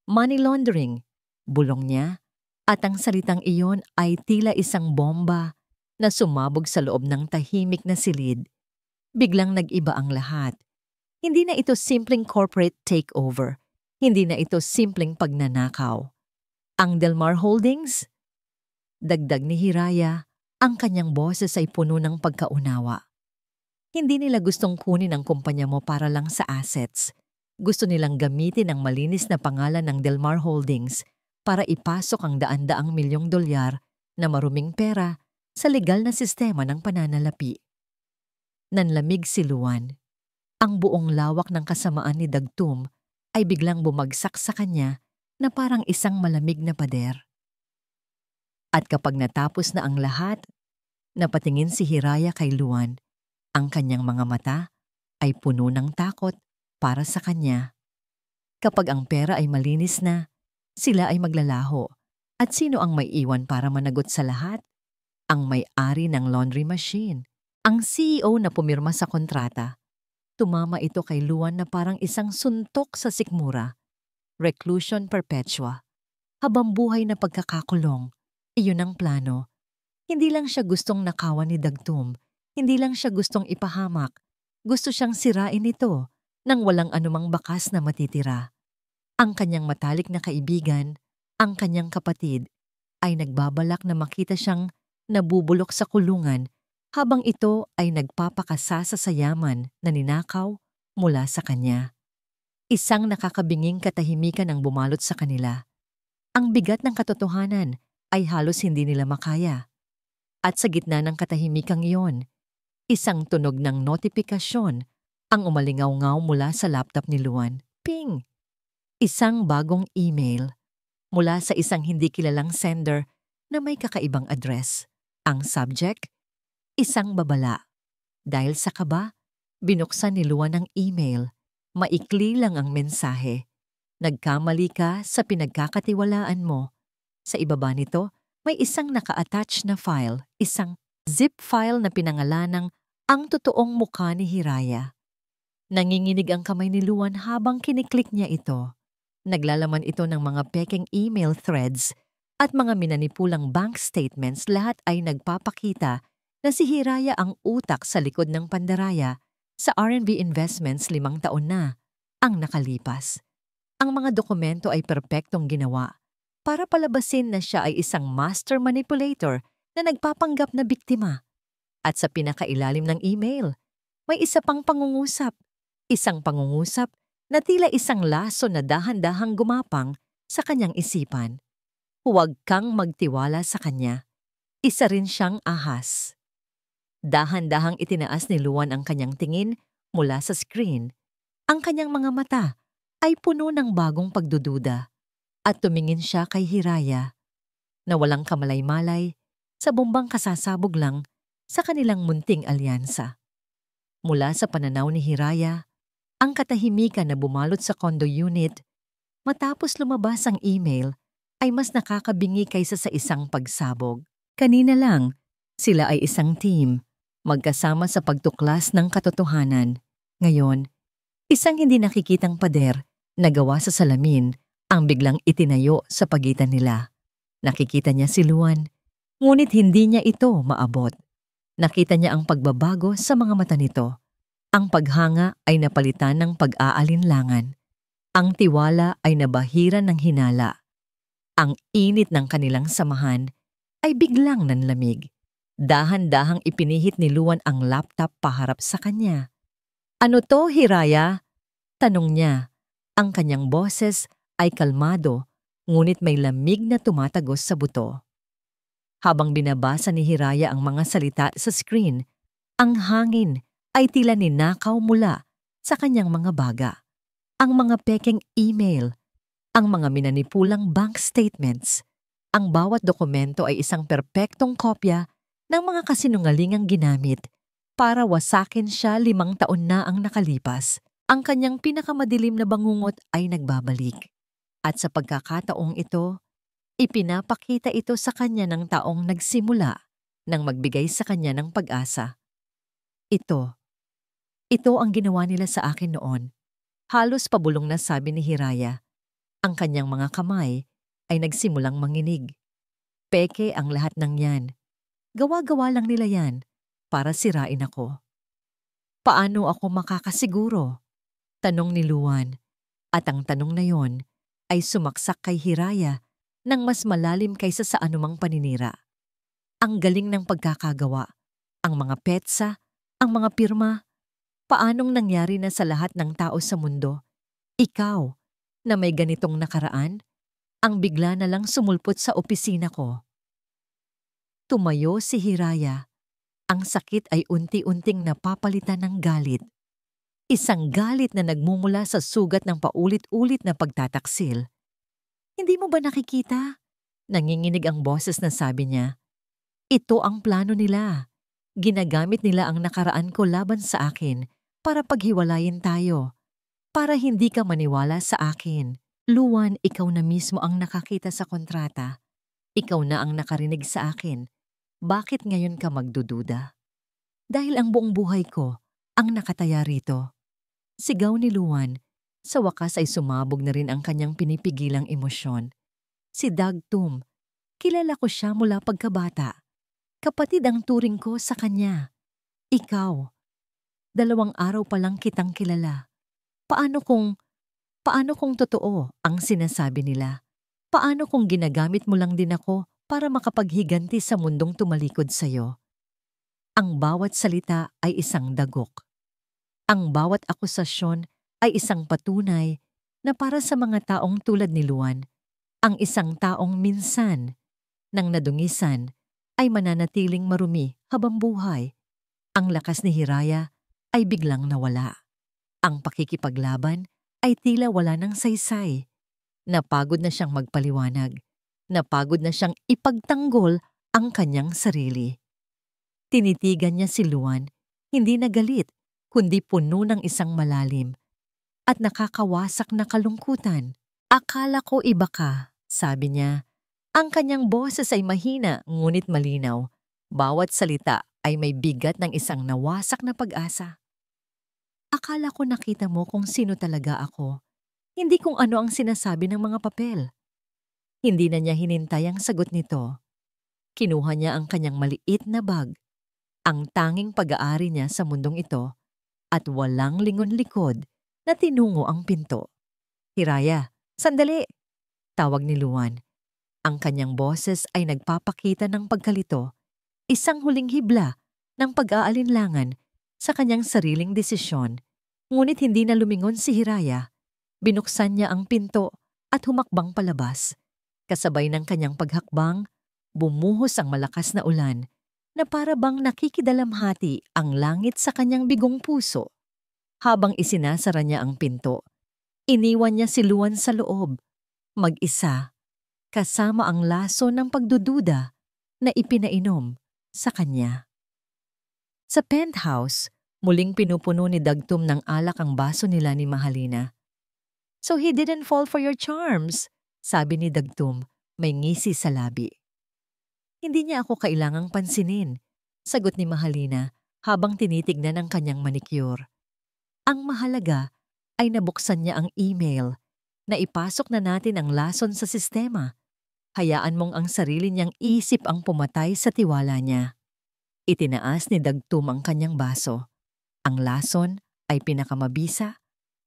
Money laundering, bulong niya, at ang salitang iyon ay tila isang bomba na sumabog sa loob ng tahimik na silid. Biglang nag-iba ang lahat. Hindi na ito simpleng corporate takeover. Hindi na ito simpleng pagnanakaw. Ang Delmar Holdings? Dagdag ni Hiraya, ang kanyang boses ay puno ng pagkaunawa. Hindi nila gustong kunin ang kumpanya mo para lang sa assets. Gusto nilang gamitin ang malinis na pangalan ng Delmar Holdings para ipasok ang daan-daang milyong dolyar na maruming pera sa legal na sistema ng pananalapi. Nanlamig si Luan. Ang buong lawak ng kasamaan ni Dagtum ay biglang bumagsak sa kanya na parang isang malamig na pader. At kapag natapos na ang lahat, napatingin si Hiraya kay Luan. Ang kanyang mga mata ay puno ng takot para sa kanya. Kapag ang pera ay malinis na, sila ay maglalaho. At sino ang may iwan para managot sa lahat? Ang may-ari ng laundry machine. Ang CEO na pumirma sa kontrata. Tumama ito kay Luan na parang isang suntok sa sikmura. Reclusion perpetua. Habang buhay na pagkakakulong. Iyon ang plano. Hindi lang siya gustong nakawan ni Dagtum. Hindi lang siya gustong ipahamak. Gusto siyang sirain ito nang walang anumang bakas na matitira. Ang kanyang matalik na kaibigan, ang kanyang kapatid, ay nagbabalak na makita siyang nabubulok sa kulungan habang ito ay nagpapakasasa sa yaman na ninakaw mula sa kanya. Isang nakakabinging katahimikan ang bumalot sa kanila. Ang bigat ng katotohanan ay halos hindi nila makaya. At sa gitna ng katahimikang iyon, isang tunog ng notifikasyon ang umalingaw-ngaw mula sa laptop ni Luan. Ping! Isang bagong email mula sa isang hindi kilalang sender na may kakaibang address. Ang subject? Isang babala. Dahil sa kaba, binuksan ni Luan ang email. Maikli lang ang mensahe. Nagkamali ka sa pinagkakatiwalaan mo. Sa ibaba nito, may isang naka-attach na file, isang zip file na pinangalanang ang totoong mukha ni Hiraya. Nanginginig ang kamay ni Luan habang kiniklik niya ito. Naglalaman ito ng mga pekeng email threads at mga minanipulang bank statements. Lahat ay nagpapakita na si Hiraya ang utak sa likod ng pandaraya sa R&B Investments 5 taon na ang nakalipas. Ang mga dokumento ay perpektong ginawa para palabasin na siya ay isang master manipulator na nagpapanggap na biktima. At sa pinakailalim ng email, may isa pang pangungusap. Isang pangungusap na tila isang laso na dahan-dahang gumapang sa kanyang isipan. Huwag kang magtiwala sa kanya. Isa rin siyang ahas. Dahan-dahang itinaas ni Luan ang kanyang tingin mula sa screen. Ang kanyang mga mata ay puno ng bagong pagdududa at tumingin siya kay Hiraya na walang kamalay-malay sa bumbang kasasabog lang sa kanilang munting alyansa. Mula sa pananaw ni Hiraya, ang katahimikan na bumalot sa condo unit matapos lumabas ang email ay mas nakakabingi kaysa sa isang pagsabog. Kanina lang, sila ay isang team, magkasama sa pagtuklas ng katotohanan. Ngayon, isang hindi nakikitang pader na gawa sa salamin ang biglang itinayo sa pagitan nila. Nakikita niya si Luan, ngunit hindi niya ito maabot. Nakita niya ang pagbabago sa mga mata nito. Ang paghanga ay napalitan ng pag-aalinlangan. Ang tiwala ay nabahiran ng hinala. Ang init ng kanilang samahan ay biglang nanlamig. Dahan-dahang ipinihit ni Luan ang laptop paharap sa kanya. "Ano to, Hiraya?" tanong niya. Ang kanyang boses ay kalmado, ngunit may lamig na tumatagos sa buto. Habang binabasa ni Hiraya ang mga salita sa screen, ang hangin ay tila ninakaw mula sa kanyang mga baga. Ang mga pekeng email, ang mga minanipulang bank statements, ang bawat dokumento ay isang perpektong kopya ng mga kasinungalingang ginamit para wasakin siya 5 taon na ang nakalipas. Ang kanyang pinakamadilim na bangungot ay nagbabalik. At sa pagkakataong ito, ipinapakita ito sa kanya ng taong nagsimula nang magbigay sa kanya ng pag-asa. Ito ang ginawa nila sa akin noon. Halos pabulong na sabi ni Hiraya. Ang kanyang mga kamay ay nagsimulang manginig. Peke ang lahat ng yan. Gawa-gawa lang nila yan para sirain ako. Paano ako makakasiguro? Tanong ni Luan. At ang tanong na yon ay sumaksak kay Hiraya ng mas malalim kaysa sa anumang paninira. Ang galing ng pagkakagawa, ang mga petsa, ang mga pirma. Paanong nangyari na sa lahat ng tao sa mundo? Ikaw, na may ganitong nakaraan, ang bigla na lang sumulpot sa opisina ko. Tumayo si Hiraya. Ang sakit ay unti-unting napapalitan ng galit. Isang galit na nagmumula sa sugat ng paulit-ulit na pagtataksil. "Hindi mo ba nakikita?" Nanginginig ang boses na sabi niya. "Ito ang plano nila. Ginagamit nila ang nakaraan ko laban sa akin para paghiwalayin tayo. Para hindi ka maniwala sa akin. Luan, ikaw na mismo ang nakakita sa kontrata. Ikaw na ang nakarinig sa akin. Bakit ngayon ka magdududa?" "Dahil ang buong buhay ko ang nakataya rito." Sigaw ni Luan. Sa wakas ay sumabog na rin ang kanyang pinipigilang emosyon. Si Doug Tum. Kilala ko siya mula pagkabata. Kapatid ang turing ko sa kanya. Ikaw. 2 araw pa lang kitang kilala. Paano kung totoo ang sinasabi nila? Paano kung ginagamit mo lang din ako para makapaghiganti sa mundong tumalikod sa'yo? Ang bawat salita ay isang dagok. Ang bawat akusasyon ay isang patunay na para sa mga taong tulad ni Luan, ang isang taong minsan nang nadungisan ay mananatiling marumi habang buhay. Ang lakas ni Hiraya ay biglang nawala. Ang pakikipaglaban ay tila wala ng saysay. Napagod na siyang magpaliwanag. Napagod na siyang ipagtanggol ang kanyang sarili. Tinitigan niya si Luan, hindi na galit, kundi puno ng isang malalim at nakakawasak na kalungkutan. "Akala ko iba ka," sabi niya. Ang kanyang boses ay mahina ngunit malinaw. Bawat salita ay may bigat ng isang nawasak na pag-asa. "Akala ko nakita mo kung sino talaga ako, hindi kung ano ang sinasabi ng mga papel." Hindi na niya hinintay ang sagot nito. Kinuha niya ang kanyang maliit na bag, ang tanging pag-aari niya sa mundong ito, at walang lingon-likod na tinungo ang pinto. "Hiraya, sandali!" tawag ni Luan. Ang kanyang boses ay nagpapakita ng pagkalito. Isang huling hibla ng pag-aalinlangan sa kanyang sariling desisyon. Ngunit hindi na lumingon si Hiraya. Binuksan niya ang pinto at humakbang palabas. Kasabay ng kanyang paghakbang, bumuhos ang malakas na ulan na para bang nakikidalamhati ang langit sa kanyang bigong puso. Habang isinasara niya ang pinto, iniwan niya si Luan sa loob, mag-isa, kasama ang laso ng pagdududa na ipinainom sa kanya. Sa penthouse, muling pinupuno ni Dagtum ng alak ang baso nila ni Mahalina. "So he didn't fall for your charms," sabi ni Dagtum, may ngisi sa labi. "Hindi niya ako kailangang pansinin," sagot ni Mahalina habang tinitignan ang kanyang manicure. Ang mahalaga ay nabuksan niya ang email. Naipasok na natin ang lason sa sistema. Hayaan mong ang sarili niyang isip ang pumatay sa tiwala niya. Itinaas ni Dagtum ang kanyang baso. Ang lason ay pinakamabisa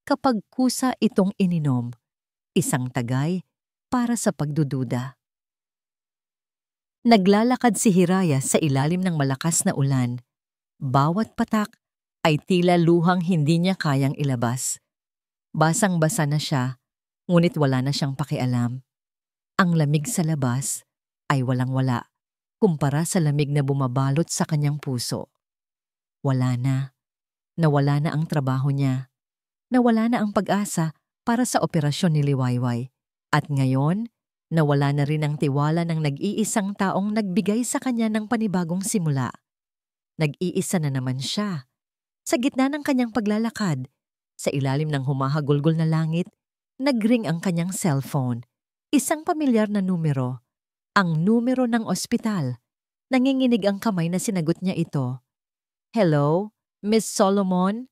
kapag kusa itong ininom. Isang tagay para sa pagdududa. Naglalakad si Hiraya sa ilalim ng malakas na ulan. Bawat patak ay tila luhang hindi niya kayang ilabas. Basang-basa na siya, ngunit wala na siyang pakialam. Ang lamig sa labas ay walang-wala kumpara sa lamig na bumabalot sa kanyang puso. Wala na. Nawala na ang trabaho niya. Nawala na ang pag-asa para sa operasyon ni Liwayway. At ngayon, nawala na rin ang tiwala ng nag-iisang taong nagbigay sa kanya ng panibagong simula. Nag-iisa na naman siya. Sa gitna ng kanyang paglalakad, sa ilalim ng humahagulgol na langit, nagring ang kanyang cellphone. Isang pamilyar na numero. Ang numero ng ospital. Nanginginig ang kamay na sinagot niya ito. "Hello, Miss Solomon?"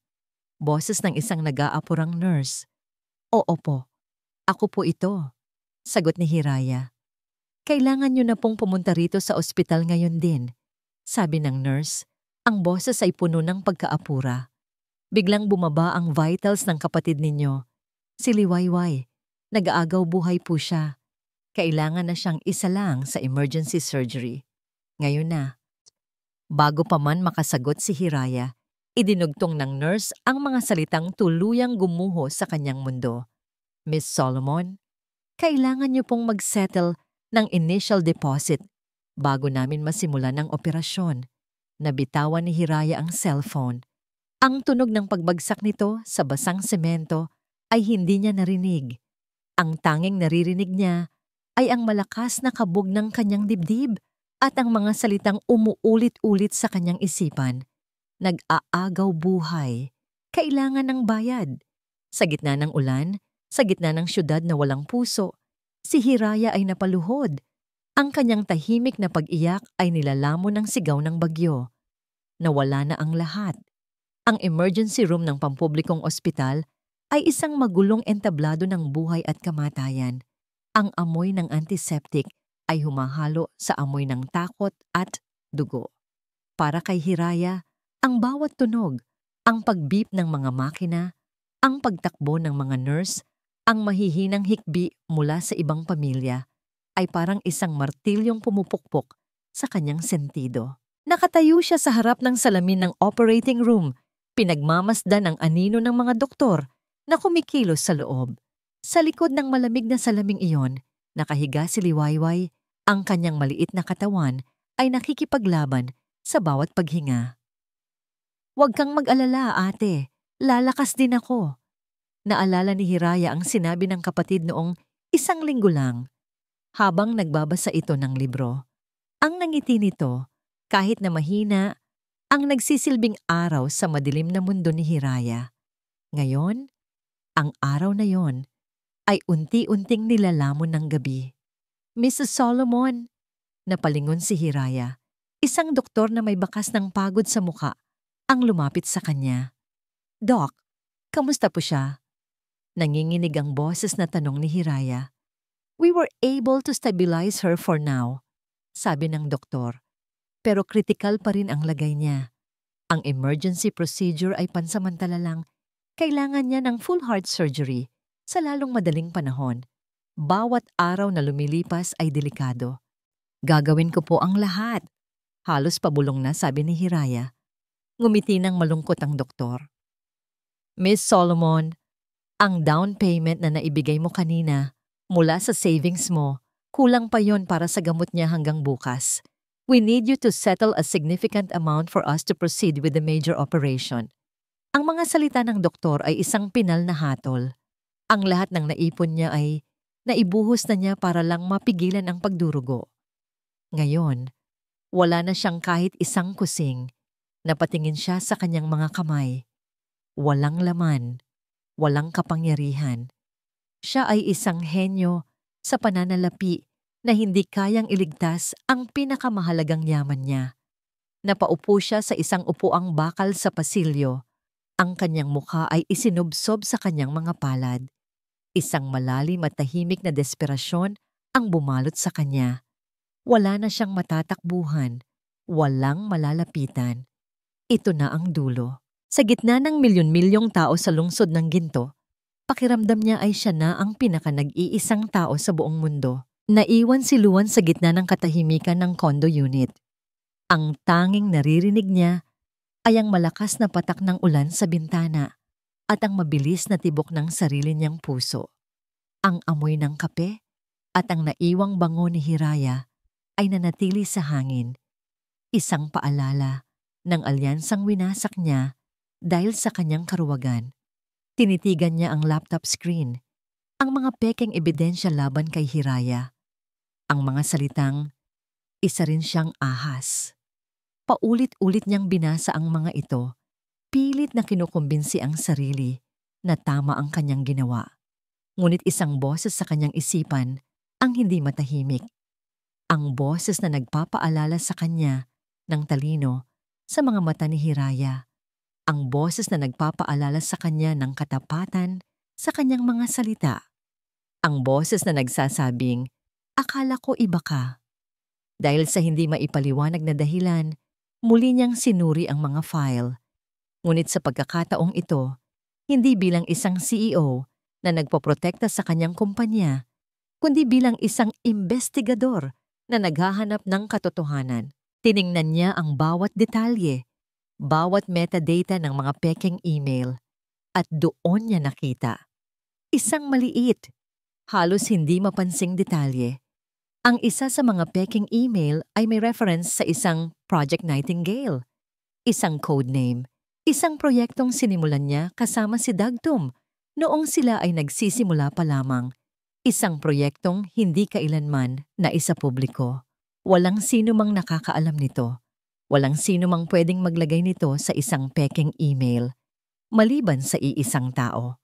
Boses ng isang nag-aapurang nurse. "Oo po. Ako po ito," sagot ni Hiraya. "Kailangan niyo na pong pumunta rito sa ospital ngayon din," sabi ng nurse. Ang boses ay puno ng pagkaapura. Biglang bumaba ang vitals ng kapatid ninyo. Si Liwayway. Nag-aagaw buhay po siya. Kailangan na siyang isa lang sa emergency surgery. Ngayon na. Bago pa man makasagot si Hiraya, idinugtong ng nurse ang mga salitang tuluyang gumuho sa kanyang mundo. "Miss Solomon, kailangan niyo pong mag-settle ng initial deposit bago namin masimulan ang operasyon." Nabitawan ni Hiraya ang cellphone. Ang tunog ng pagbagsak nito sa basang semento ay hindi niya narinig. Ang tanging naririnig niya ay ang malakas na kabog ng kanyang dibdib at ang mga salitang umuulit-ulit sa kanyang isipan. Nag-aagaw buhay. Kailangan ng bayad. Sa gitna ng ulan, sa gitna ng syudad na walang puso, si Hiraya ay napaluhod. Ang kanyang tahimik na pag-iyak ay nilalamon ng sigaw ng bagyo. Nawala na ang lahat. Ang emergency room ng pampublikong ospital ay isang magulong entablado ng buhay at kamatayan. Ang amoy ng antiseptic ay humahalo sa amoy ng takot at dugo. Para kay Hiraya, ang bawat tunog, ang pag-beep ng mga makina, ang pagtakbo ng mga nurse, ang mahihinang hikbi mula sa ibang pamilya, ay parang isang martilyong pumupukpok sa kanyang sentido. Nakatayo siya sa harap ng salamin ng operating room, pinagmamasdan ang anino ng mga doktor na kumikilos sa loob. Sa likod ng malamig na salaming iyon, nakahiga si Liwayway, ang kanyang maliit na katawan ay nakikipaglaban sa bawat paghinga. "Huwag kang mag-alala, ate. Lalakas din ako." Naalala ni Hiraya ang sinabi ng kapatid noong 1 linggo lang, habang nagbabasa ito ng libro. Ang nangiti nito, kahit na mahina, ang nagsisilbing araw sa madilim na mundo ni Hiraya. Ngayon, ang araw na yon ay unti-unting nilalamon ng gabi. "Mrs. Solomon," napalingon si Hiraya. Isang doktor na may bakas ng pagod sa muka ang lumapit sa kanya. "Doc, kamusta po siya?" Nanginginig ang boses na tanong ni Hiraya. "We were able to stabilize her for now," sabi ng doktor. "Pero critical pa rin ang lagay niya. Ang emergency procedure ay pansamantala lang. Kailangan niya ng full heart surgery sa lalong madaling panahon. Bawat araw na lumilipas ay delikado. Gagawin ko po ang lahat Halos pabulong na, sabi ni Hiraya. Ngumiti ng malungkot ang doktor. Miss Solomon, ang down payment na naibigay mo kanina mula sa savings mo, kulang pa yon para sa gamot niya hanggang bukas. We need you to settle a significant amount for us to proceed with the major operation. Ang mga salita ng doktor ay isang pinal na hatol. Ang lahat ng naipon niya ay naibuhos na niya para lang mapigilan ang pagdurugo. Ngayon, wala na siyang kahit isang kusing. Napatingin siya sa kanyang mga kamay. Walang laman, walang kapangyarihan. Siya ay isang henyo sa pananalapi na hindi kayang iligtas ang pinakamahalagang yaman niya. Napaupo siya sa isang upuang bakal sa pasilyo. Ang kanyang mukha ay isinubsob sa kanyang mga palad. Isang malalim at tahimik na desperasyon ang bumalot sa kanya. Wala na siyang matatakbuhan, walang malalapitan. Ito na ang dulo. Sa gitna ng milyon-milyong tao sa lungsod ng Ginto, pakiramdam niya ay siya na ang pinaka-nag-iisang tao sa buong mundo. Naiwan si Luan sa gitna ng katahimikan ng condo unit. Ang tanging naririnig niya ay ang malakas na patak ng ulan sa bintana at ang mabilis na tibok ng sarili niyang puso. Ang amoy ng kape at ang naiwang bango ni Hiraya ay nanatili sa hangin. Isang paalala ng alyansang winasak niya dahil sa kanyang karuwagan. Tinitigan niya ang laptop screen, ang mga pekeng ebidensya laban kay Hiraya. Ang mga salitang, isa rin siyang ahas. Paulit-ulit niyang binasa ang mga ito, pilit na kinukumbinsi ang sarili na tama ang kanyang ginawa. Ngunit isang boses sa kanyang isipan ang hindi matahimik. Ang boses na nagpapaalala sa kanya ng talino sa mga mata ni Hiraya. Ang boses na nagpapaalala sa kanya ng katapatan sa kanyang mga salita. Ang boses na nagsasabing, akala ko iba ka. Dahil sa hindi maipaliwanag na dahilan, muli niyang sinuri ang mga file. Ngunit sa pagkakataong ito, hindi bilang isang CEO na nagpoprotekta sa kanyang kumpanya, kundi bilang isang investigador na naghahanap ng katotohanan. Tiningnan niya ang bawat detalye, bawat metadata ng mga pekeng email, at doon niya nakita. Isang maliit, halos hindi mapansing detalye. Ang isa sa mga pekeng email ay may reference sa isang Project Nightingale, isang codename, isang proyektong sinimulan niya kasama si Dagtum noong sila ay nagsisimula pa lamang. Isang proyektong hindi kailanman na isa publiko. Walang sino mang nakakaalam nito. Walang sino mang pwedeng maglagay nito sa isang pekeng email, maliban sa iisang tao.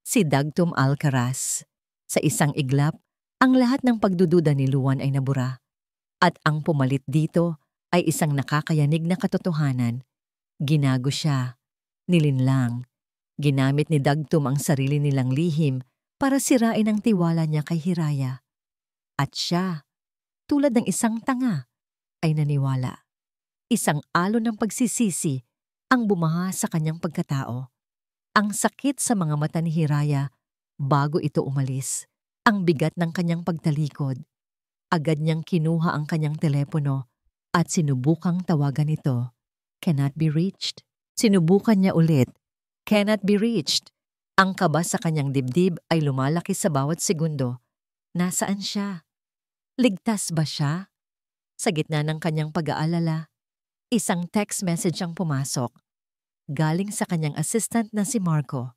Si Dagtum Alcaraz. Sa isang iglap, ang lahat ng pagdududa ni Luan ay nabura. At ang pumalit dito ay isang nakakayanig na katotohanan. Ginago siya, nilinlang. Ginamit ni Dagtum ang sarili nilang lihim para sirain ang tiwala niya kay Hiraya. At siya, tulad ng isang tanga, ay naniwala. Isang alon ng pagsisisi ang bumaha sa kanyang pagkatao. Ang sakit sa mga mata ni Hiraya bago ito umalis. Ang bigat ng kanyang pagtalikod. Agad niyang kinuha ang kanyang telepono at sinubukang tawagan ito. Cannot be reached. Sinubukan niya ulit. Cannot be reached. Ang kaba sa kanyang dibdib ay lumalaki sa bawat segundo. Nasaan siya? Ligtas ba siya? Sa gitna ng kanyang pag-aalala, isang text message ang pumasok. Galing sa kanyang assistant na si Marco.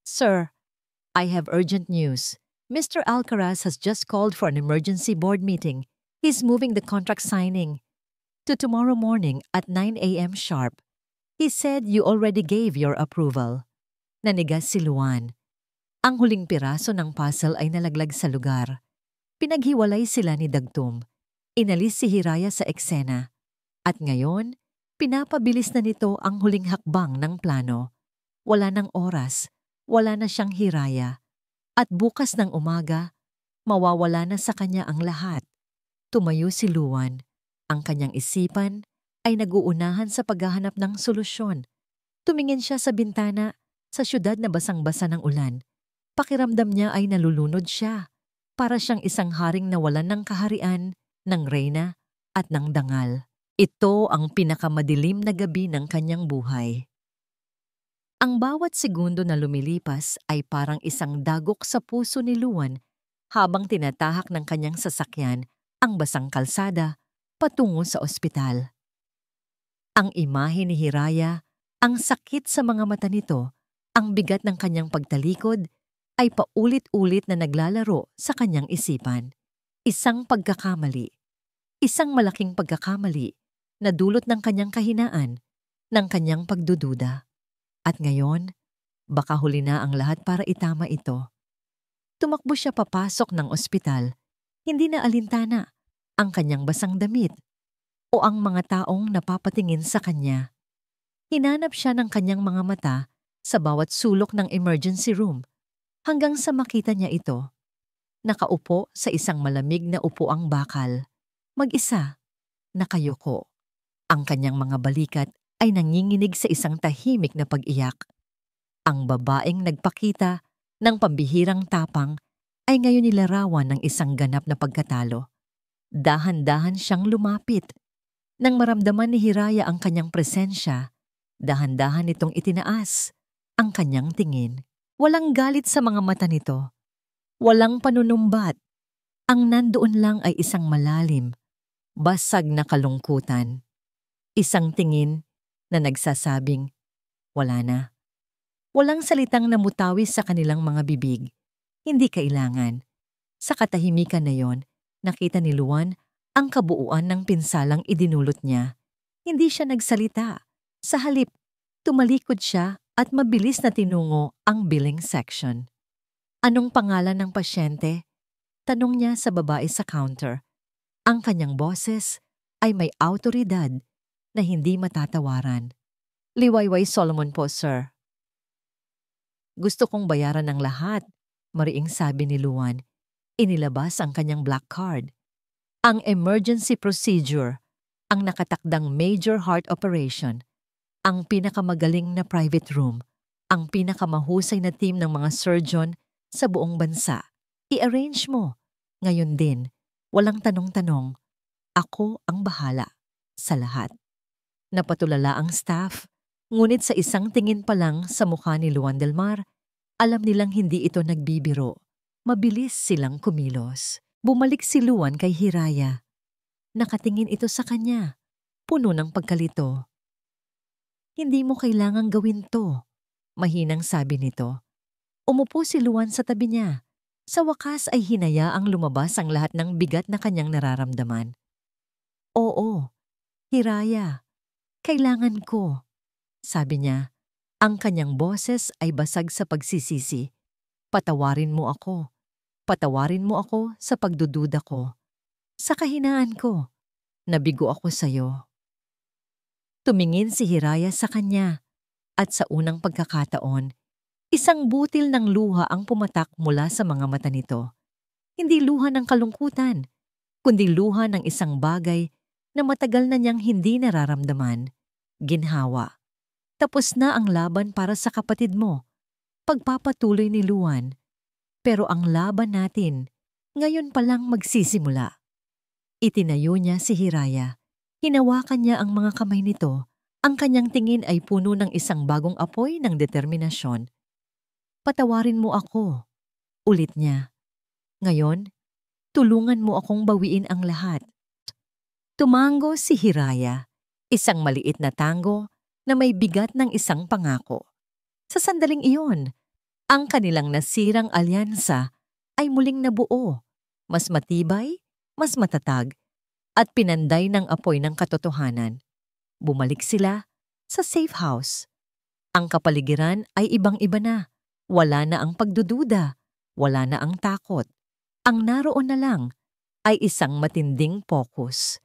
Sir, I have urgent news. Mr. Alcaraz has just called for an emergency board meeting. He's moving the contract signing to tomorrow morning at 9 a.m. sharp. He said you already gave your approval. Nanigas si Luan. Ang huling piraso ng puzzle ay nalaglag sa lugar. Pinaghiwalay sila ni Dagtum. Inalis si Hiraya sa eksena. At ngayon, pinapabilis na nito ang huling hakbang ng plano. Wala ng oras, wala na siyang Hiraya. At bukas ng umaga, mawawala na sa kanya ang lahat. Tumayo si Luan. Ang kanyang isipan ay nag-uunahan sa paghahanap ng solusyon. Tumingin siya sa bintana sa syudad na basang-basa ng ulan. Pakiramdam niya ay nalulunod siya. Para siyang isang haring nawalan ng kaharian, ng reyna at ng dangal. Ito ang pinakamadilim na gabi ng kanyang buhay. Ang bawat segundo na lumilipas ay parang isang dagok sa puso ni Luan habang tinatahak ng kanyang sasakyan ang basang kalsada patungo sa ospital. Ang imahe ni Hiraya, ang sakit sa mga mata nito, ang bigat ng kanyang pagtalikod ay paulit-ulit na naglalaro sa kanyang isipan. Isang pagkakamali, isang malaking pagkakamali na dulot ng kanyang kahinaan, ng kanyang pagdududa. At ngayon, baka huli na ang lahat para itama ito. Tumakbo siya papasok ng ospital, hindi na alintana ang kanyang basang damit o ang mga taong napapatingin sa kanya. Hinanap siya ng kanyang mga mata sa bawat sulok ng emergency room hanggang sa makita niya ito. Nakaupo sa isang malamig na upuang bakal, mag-isa, nakayuko. Ang kanyang mga balikat ay nanginginig sa isang tahimik na pag-iyak. Ang babaeng nagpakita ng pambihirang tapang ay ngayon nilarawan ng isang ganap na pagkatalo. Dahan-dahan siyang lumapit. Nang maramdaman ni Hiraya ang kanyang presensya, dahan-dahan itong itinaas ang kanyang tingin. Walang galit sa mga mata nito. Walang panunumbat. Ang nandoon lang ay isang malalim, basag na kalungkutan. Isang tingin na nagsasabing, wala na. Walang salitang namutawi sa kanilang mga bibig. Hindi kailangan. Sa katahimikan na yon, nakita ni Luan ang kabuuan ng pinsalang idinulot niya. Hindi siya nagsalita. Sa halip, tumalikod siya at mabilis na tinungo ang billing section. Anong pangalan ng pasyente? Tanong niya sa babae sa counter. Ang kanyang boses ay may awtoridad na hindi matatawaran. Liwayway Solomon po, sir. Gusto kong bayaran ng lahat, mariing sabi ni Luan. Inilabas ang kanyang black card. Ang emergency procedure, ang nakatakdang major heart operation, ang pinakamagaling na private room, ang pinakamahusay na team ng mga surgeon sa buong bansa. I-arrange mo. Ngayon din, walang tanong-tanong. Ako ang bahala sa lahat. Napatulala ang staff, ngunit sa isang tingin pa lang sa mukha ni Luan Del Mar, alam nilang hindi ito nagbibiro. Mabilis silang kumilos. Bumalik si Luan kay Hiraya. Nakatingin ito sa kanya, puno ng pagkalito. Hindi mo kailangang gawin to, mahinang sabi nito. Umupo si Luan sa tabi niya. Sa wakas ay hinayaang lumabas ang lahat ng bigat na kanyang nararamdaman. Oo, Hiraya, kailangan ko, sabi niya. Ang kanyang boses ay basag sa pagsisisi. Patawarin mo ako. Patawarin mo ako sa pagdududa ko. Sa kahinaan ko, nabigo ako sa'yo. Tumingin si Hiraya sa kanya at sa unang pagkakataon, isang butil ng luha ang pumatak mula sa mga mata nito. Hindi luha ng kalungkutan, kundi luha ng isang bagay na matagal na niyang hindi nararamdaman. Ginhawa. Tapos na ang laban para sa kapatid mo. Pagpapatuloy ni Luan. Pero ang laban natin, ngayon pa lang magsisimula. Itinayo niya si Hiraya. Hinawakan niya ang mga kamay nito. Ang kanyang tingin ay puno ng isang bagong apoy ng determinasyon. Patawarin mo ako, ulit niya. Ngayon, tulungan mo akong bawiin ang lahat. Tumango si Hiraya, isang maliit na tango na may bigat ng isang pangako. Sa sandaling iyon, ang kanilang nasirang alyansa ay muling nabuo, mas matibay, mas matatag, at pinanday ng apoy ng katotohanan. Bumalik sila sa safe house. Ang kapaligiran ay ibang-iba na. Wala na ang pagdududa, wala na ang takot. Ang naroon na lang ay isang matinding focus.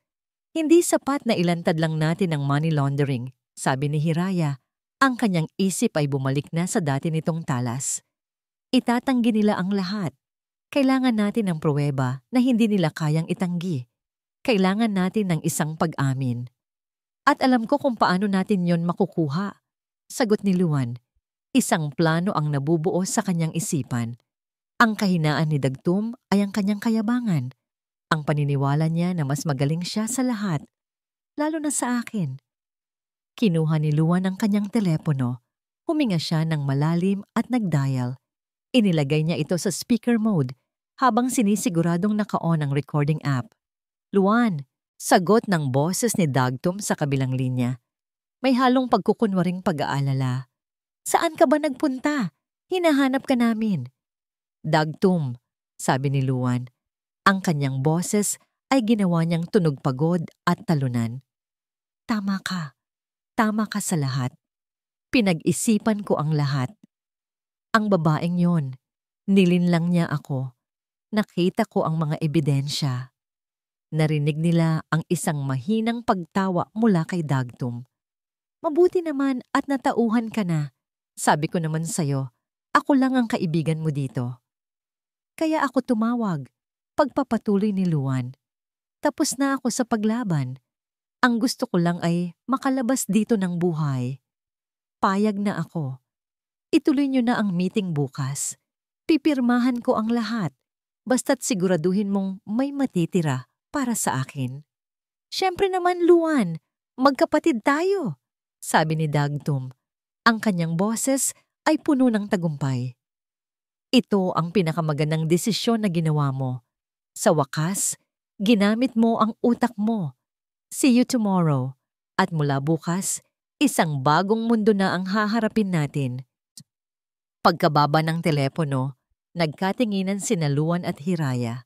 Hindi sapat na ilantad lang natin ang money laundering, sabi ni Hiraya. Ang kanyang isip ay bumalik na sa dati nitong talas. Itatanggi nila ang lahat. Kailangan natin ng pruweba na hindi nila kayang itanggi. Kailangan natin ng isang pag-amin. At alam ko kung paano natin yon makukuha. Sagot ni Luan. Isang plano ang nabubuo sa kanyang isipan. Ang kahinaan ni Dagtum ay ang kanyang kayabangan. Ang paniniwala niya na mas magaling siya sa lahat. lalo na sa akin. Kinuha ni Luan ang kanyang telepono, huminga siya ng malalim at nag-dial. Inilagay niya ito sa speaker mode habang sinisiguradong naka-on ang recording app. Luan, sagot ng boses ni Dagtum sa kabilang linya. May halong pagkukunwaring pag-aalala. Saan ka ba nagpunta? Hinahanap ka namin. Dagtum, sabi ni Luan. Ang kanyang boses ay ginawa niyang tunog pagod at talunan. Tama ka. Tama ka sa lahat. Pinag-isipan ko ang lahat. Ang babaeng yon, nilinlang niya ako. Nakita ko ang mga ebidensya. Narinig nila ang isang mahinang pagtawa mula kay Dagtum. Mabuti naman at natauhan ka na. Sabi ko naman sa'yo, ako lang ang kaibigan mo dito. Kaya ako tumawag, pagpapatuloy ni Luan. Tapos na ako sa paglaban. Ang gusto ko lang ay makalabas dito ng buhay. Payag na ako. Ituloy niyo na ang meeting bukas. Pipirmahan ko ang lahat. Basta't siguraduhin mong may matitira para sa akin. Siyempre naman, Luan, magkapatid tayo, sabi ni Dagtum. Ang kanyang boses ay puno ng tagumpay. Ito ang pinakamagandang desisyon na ginawa mo. Sa wakas, ginamit mo ang utak mo. See you tomorrow. At mula bukas, isang bagong mundo na ang haharapin natin. Pagkababa ng telepono, nagkatinginan sina Luan at Hiraya.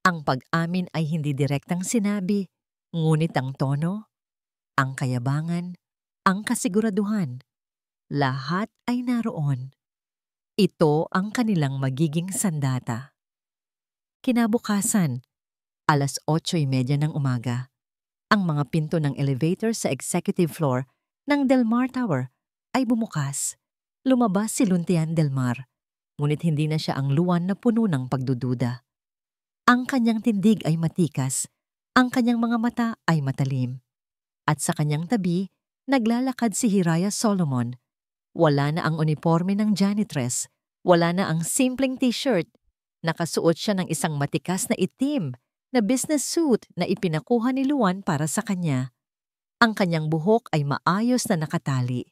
Ang pag-amin ay hindi direktang sinabi, ngunit ang tono, ang kayabangan, ang kasiguraduhan. Lahat ay naroon. Ito ang kanilang magiging sandata. Kinabukasan, 8:30 ng umaga. Ang mga pinto ng elevator sa executive floor ng Del Mar Tower ay bumukas. Lumabas si Luntian Del Mar, ngunit hindi na siya ang Luan na puno ng pagdududa. Ang kanyang tindig ay matikas, ang kanyang mga mata ay matalim. At sa kanyang tabi, naglalakad si Hiraya Solomon. Wala na ang uniforme ng janitress, wala na ang simpleng t-shirt. Nakasuot siya ng isang matikas na itim na business suit na ipinakuha ni Luan para sa kanya. Ang kanyang buhok ay maayos na nakatali.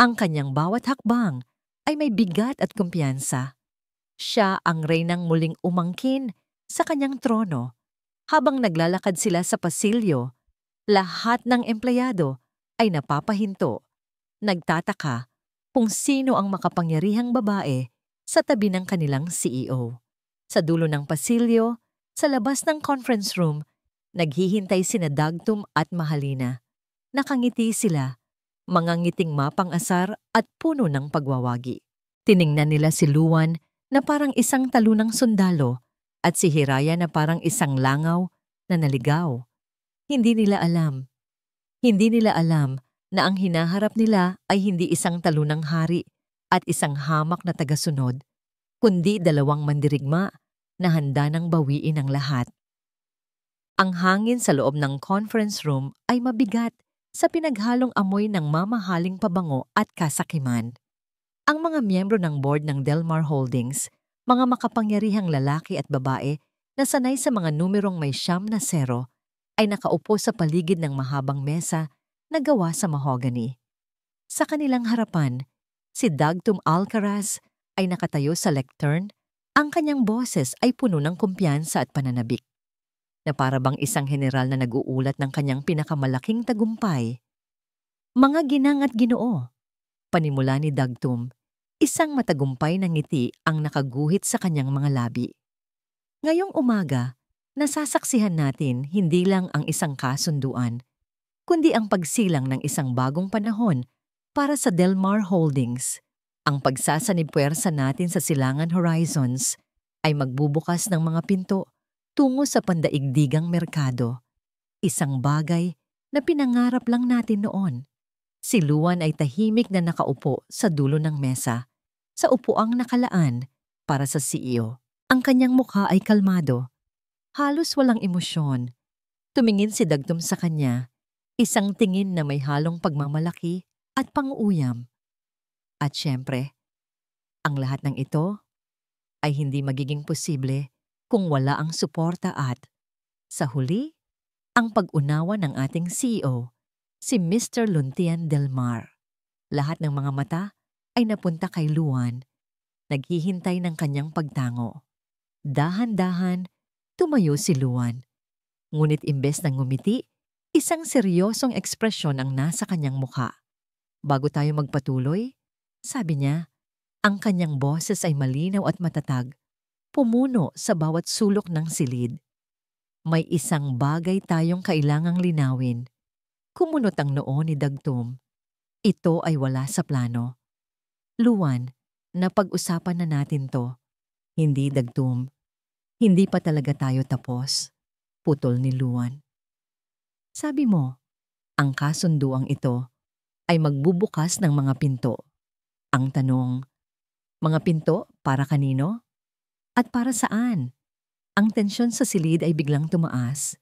Ang kanyang bawat hakbang ay may bigat at kumpiyansa. Siya ang reynang muling umangkin sa kanyang trono. Habang naglalakad sila sa pasilyo, lahat ng empleyado ay napapahinto. Nagtataka kung sino ang makapangyarihang babae sa tabi ng kanilang CEO. Sa dulo ng pasilyo, sa labas ng conference room, naghihintay sina Dagtum at Mahalina. Nakangiti sila, mga ngiting mapang-asar at puno ng pagwawagi. Tiningnan nila si Luan na parang isang talunang sundalo at si Hiraya na parang isang langaw na naligaw. Hindi nila alam na ang hinaharap nila ay hindi isang talunang hari at isang hamak na tagasunod, kundi dalawang mandirigma na handa nang bawiin ang lahat. Ang hangin sa loob ng conference room ay mabigat sa pinaghalong amoy ng mamahaling pabango at kasakiman. Ang mga miyembro ng board ng Del Mar Holdings, mga makapangyarihang lalaki at babae na sanay sa mga numerong may 0 ay nakaupo sa paligid ng mahabang mesa na gawa sa mahogany. Sa kanilang harapan, si Dagtum Alcaraz ay nakatayo sa lectern. Ang kanyang boses ay puno ng kumpiyansa at pananabik, na para bang isang general na nag-uulat ng kanyang pinakamalaking tagumpay. Mga ginang at ginoo, panimula ni Dagtum, isang matagumpay na ngiti ang nakaguhit sa kanyang mga labi. Ngayong umaga, nasasaksihan natin hindi lang ang isang kasunduan, kundi ang pagsilang ng isang bagong panahon para sa Del Mar Holdings. Ang pagsasanib-puwersa natin sa Silangan Horizons ay magbubukas ng mga pinto tungo sa pandaigdigang merkado. Isang bagay na pinangarap lang natin noon. Si Luan ay tahimik na nakaupo sa dulo ng mesa, sa upuang nakalaan para sa CEO. Ang kanyang mukha ay kalmado, halos walang emosyon. Tumingin si Dagtum sa kanya, isang tingin na may halong pagmamalaki at pang-uuyam. At syempre, ang lahat ng ito ay hindi magiging posible kung wala ang suporta at, sa huli, ang pag-unawa ng ating CEO, si Mr. Luntian Del Mar. Lahat ng mga mata ay napunta kay Luan, naghihintay ng kanyang pagtango. Dahan-dahan, tumayo si Luan. Ngunit imbes ng ngumiti, isang seryosong ekspresyon ang nasa kanyang mukha. Bago tayo magpatuloy, sabi niya, ang kanyang boses ay malinaw at matatag, pumuno sa bawat sulok ng silid. May isang bagay tayong kailangang linawin. Kumunot ang noo ni Dagtum. Ito ay wala sa plano. Luan, napag-usapan na natin to. Hindi, Dagtum. Hindi pa talaga tayo tapos. Putol ni Luan. Sabi mo, ang kasunduang ito ay magbubukas ng mga pinto. Ang tanong, mga pinto para kanino? At para saan? Ang tensyon sa silid ay biglang tumaas.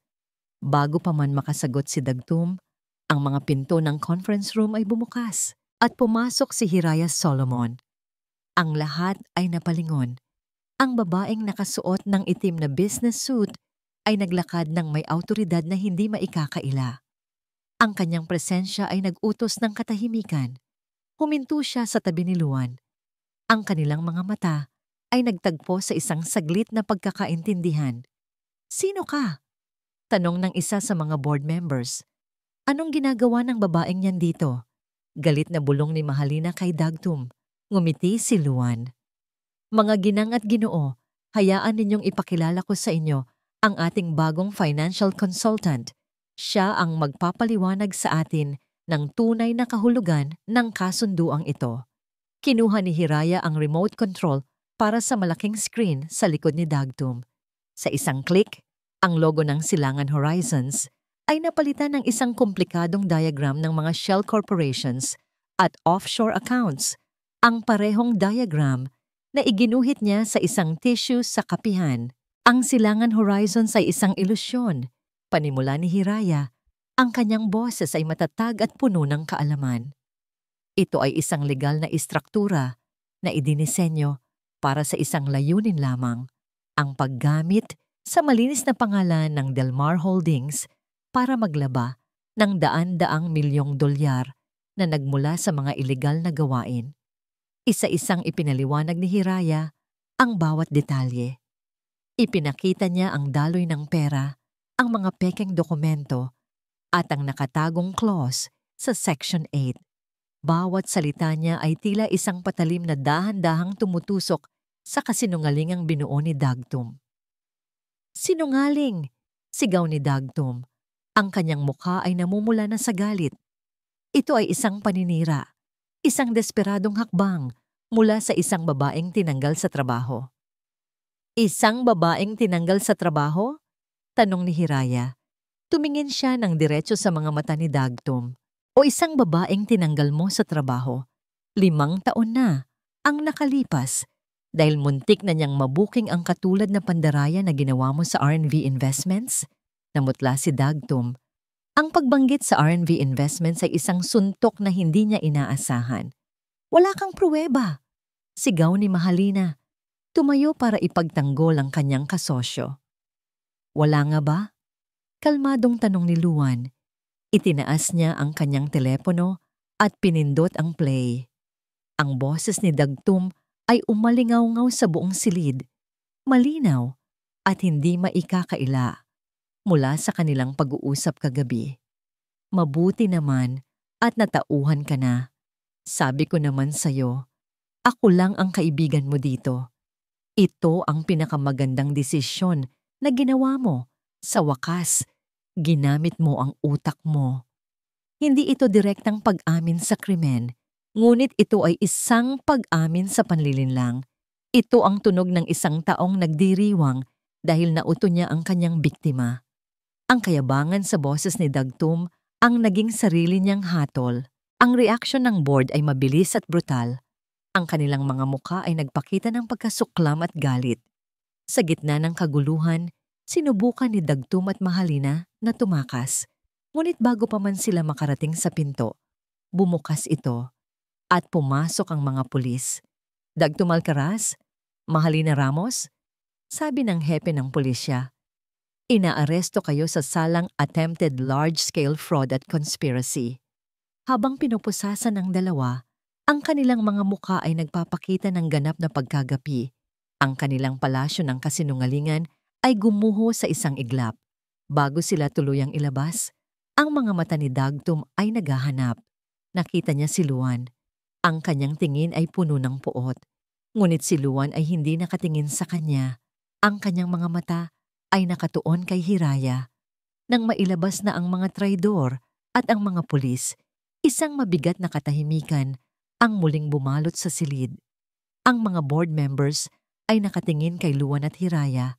Bago pa man makasagot si Dagtum, ang mga pinto ng conference room ay bumukas at pumasok si Hiraya Solomon. Ang lahat ay napalingon. Ang babaeng nakasuot ng itim na business suit ay naglakad ng may awtoridad na hindi maikakaila. Ang kanyang presensya ay nag-utos ng katahimikan. Huminto siya sa tabi ni Luan. Ang kanilang mga mata ay nagtagpo sa isang saglit na pagkakaintindihan. Sino ka? Tanong ng isa sa mga board members. Anong ginagawa ng babaeng yan dito? Galit na bulong ni Mahalina kay Dagtum. Ngumiti si Luan. Mga ginang at ginoo, hayaan ninyong ipakilala ko sa inyo ang ating bagong financial consultant. Siya ang magpapaliwanag sa atin ng tunay na kahulugan ng kasunduang ito. Kinuha ni Hiraya ang remote control para sa malaking screen sa likod ni Dagtum. Sa isang click, ang logo ng Silangan Horizons ay napalitan ng isang komplikadong diagram ng mga shell corporations at offshore accounts, ang parehong diagram na iginuhit niya sa isang tissue sa kapihan. Ang Silangan Horizons ay isang ilusyon. Panimula ni Hiraya, ang kanyang boses ay matatag at puno ng kaalaman. Ito ay isang legal na istruktura na idinisenyo para sa isang layunin lamang, ang paggamit sa malinis na pangalan ng Del Mar Holdings para maglaba ng daan-daang milyong dolyar na nagmula sa mga ilegal na gawain. Isa-isang ipinaliwanag ni Hiraya ang bawat detalye. Ipinakita niya ang daloy ng pera, ang mga pekeng dokumento, at ang nakatagong clause sa Section 8. Bawat salita niya ay tila isang patalim na dahan-dahang tumutusok sa kasinungalingang binuo ni Dagtum. Sinungaling! Sigaw ni Dagtum. Ang kanyang mukha ay namumula na sa galit. Ito ay isang paninira, isang desperadong hakbang mula sa isang babaeng tinanggal sa trabaho. Isang babaeng tinanggal sa trabaho? Tanong ni Hiraya. Tumingin siya ng diretso sa mga mata ni Dagtum. O isang babaeng tinanggal mo sa trabaho? 5 taon na ang nakalipas dahil muntik na niyang mabuking ang katulad na pandaraya na ginawa mo sa R&V Investments? Namutla si Dagtum. Ang pagbanggit sa R&V Investments ay isang suntok na hindi niya inaasahan. Wala kang pruweba! Sigaw ni Mahalina. Tumayo para ipagtanggol ang kanyang kasosyo. Wala nga ba? Kalmadong tanong ni Luan. Itinaas niya ang kanyang telepono at pinindot ang play. Ang boses ni Dagtum ay umalingaw-ngaw sa buong silid, malinaw at hindi maikakaila mula sa kanilang pag-uusap kagabi. Mabuti naman at natauhan ka na. Sabi ko naman sa'yo, ako lang ang kaibigan mo dito. Ito ang pinakamagandang desisyon na ginawa mo. Sa wakas, ginamit mo ang utak mo. Hindi ito direktang pag-amin sa krimen, ngunit ito ay isang pag-amin sa panlilinlang. Ito ang tunog ng isang taong nagdiriwang dahil nauto niya ang kanyang biktima. Ang kayabangan sa boses ni Dagtum ang naging sarili niyang hatol. Ang reaksyon ng board ay mabilis at brutal. Ang kanilang mga mukha ay nagpakita ng pagkasuklam at galit. Sa gitna ng kaguluhan, sinubukan ni Dagtum at Mahalina na tumakas. Ngunit bago pa man sila makarating sa pinto, bumukas ito at pumasok ang mga pulis. Dagtum Alcaraz? Mahalina Ramos? Sabi ng hepe ng pulisya. Inaaresto kayo sa salang attempted large-scale fraud at conspiracy. Habang pinupusasan ng dalawa, ang kanilang mga muka ay nagpapakita ng ganap na pagkagapi. Ang kanilang palasyo ng kasinungalingan ay gumuho sa isang iglap. Bago sila tuluyang ilabas, ang mga mata ni Dagtum ay naghahanap. Nakita niya si Luan. Ang kanyang tingin ay puno ng puot. Ngunit si Luan ay hindi nakatingin sa kanya. Ang kanyang mga mata ay nakatuon kay Hiraya. Nang mailabas na ang mga traidor at ang mga pulis, isang mabigat na katahimikan ang muling bumalot sa silid. Ang mga board members ay nakatingin kay Luan at Hiraya,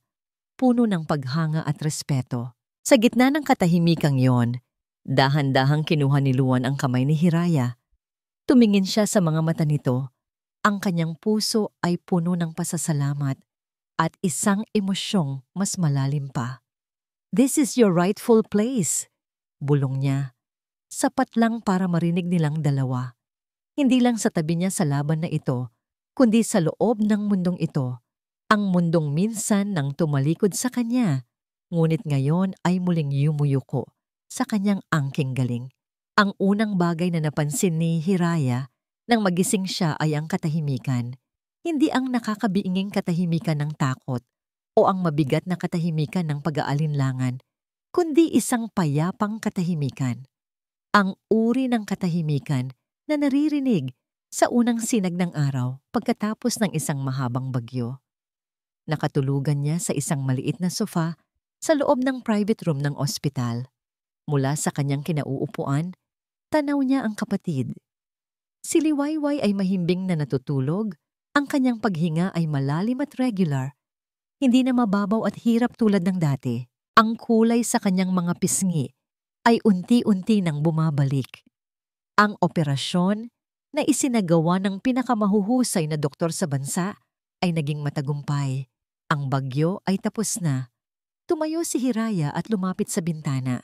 puno ng paghanga at respeto. Sa gitna ng katahimikang yon, dahan-dahang kinuha ni Luan ang kamay ni Hiraya. Tumingin siya sa mga mata nito. Ang kanyang puso ay puno ng pasasalamat at isang emosyong mas malalim pa. "This is your rightful place," bulong niya. Sapat lang para marinig nilang dalawa. Hindi lang sa tabi niya sa laban na ito, kundi sa loob ng mundong ito. Ang mundong minsan nang tumalikod sa kanya, ngunit ngayon ay muling yumuyuko sa kanyang angking galing. Ang unang bagay na napansin ni Hiraya nang magising siya ay ang katahimikan. Hindi ang nakakabiinging katahimikan ng takot o ang mabigat na katahimikan ng pag-aalinlangan, kundi isang payapang katahimikan. Ang uri ng katahimikan na naririnig sa unang sinag ng araw pagkatapos ng isang mahabang bagyo. Nakatulugan niya sa isang maliit na sofa sa loob ng private room ng ospital. Mula sa kanyang kinauupuan, tanaw niya ang kapatid. Si Liwayway ay mahimbing na natutulog, ang kanyang paghinga ay malalim at regular. Hindi na mababaw at hirap tulad ng dati. Ang kulay sa kanyang mga pisngi ay unti-unti nang bumabalik. Ang operasyon na isinagawa ng pinakamahuhusay na doktor sa bansa ay naging matagumpay. Ang bagyo ay tapos na. Tumayo si Hiraya at lumapit sa bintana.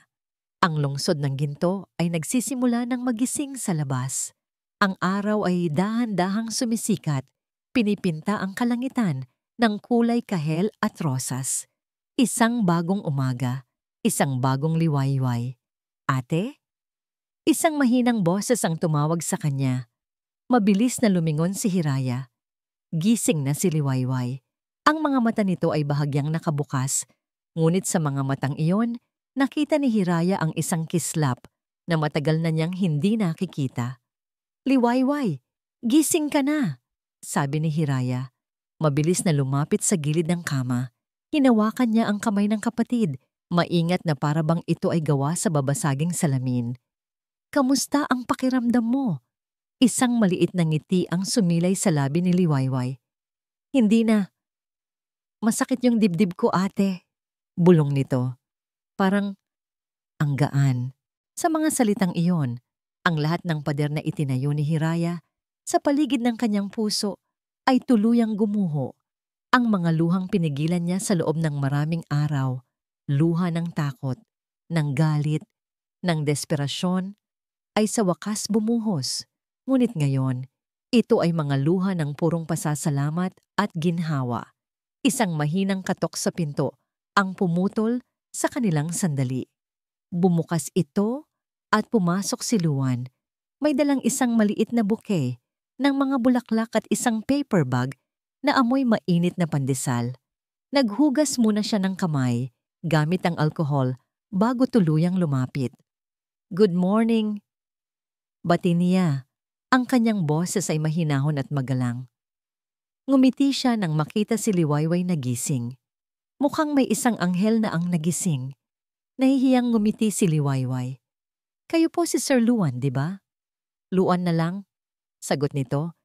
Ang lungsod ng ginto ay nagsisimula ng magising sa labas. Ang araw ay dahan-dahang sumisikat, pinipinta ang kalangitan ng kulay kahel at rosas. Isang bagong umaga, isang bagong liwayway. "Ate?" Isang mahinang boses ang tumawag sa kanya. Mabilis na lumingon si Hiraya. Gising na si Liwayway. Ang mga mata nito ay bahagyang nakabukas, ngunit sa mga matang iyon, nakita ni Hiraya ang isang kislap na matagal na niyang hindi nakikita. "Liwayway, gising ka na," sabi ni Hiraya. Mabilis na lumapit sa gilid ng kama. Hinawakan niya ang kamay ng kapatid, maingat na parabang ito ay gawa sa babasaging salamin. "Kamusta ang pakiramdam mo?" Isang maliit na ngiti ang sumilay sa labi ni Liwayway. "Hindi na. Masakit yung dibdib ko, ate," bulong nito. Parang ang gaan. Sa mga salitang iyon, ang lahat ng pader na itinayo ni Hiraya sa paligid ng kanyang puso ay tuluyang gumuho. Ang mga luhang pinigilan niya sa loob ng maraming araw, luha ng takot, ng galit, ng desperasyon, ay sa wakas bumuhos. Ngunit ngayon, ito ay mga luha ng purong pasasalamat at ginhawa. Isang mahinang katok sa pinto ang pumutol sa kanilang sandali. Bumukas ito at pumasok si Luan. May dalang isang maliit na bouquet ng mga bulaklak at isang paper bag na amoy mainit na pandesal. Naghugas muna siya ng kamay gamit ang alkohol bago tuluyang lumapit. "Good morning," bati niya. Ang kanyang boses ay mahinahon at magalang. Ngumiti siya nang makita si Liwayway na gising. Mukhang may isang anghel na ang nagising. Nahihiyang ngumiti si Liwayway. "Kayo po si Sir Luan, di ba?" "Luan na lang," sagot nito.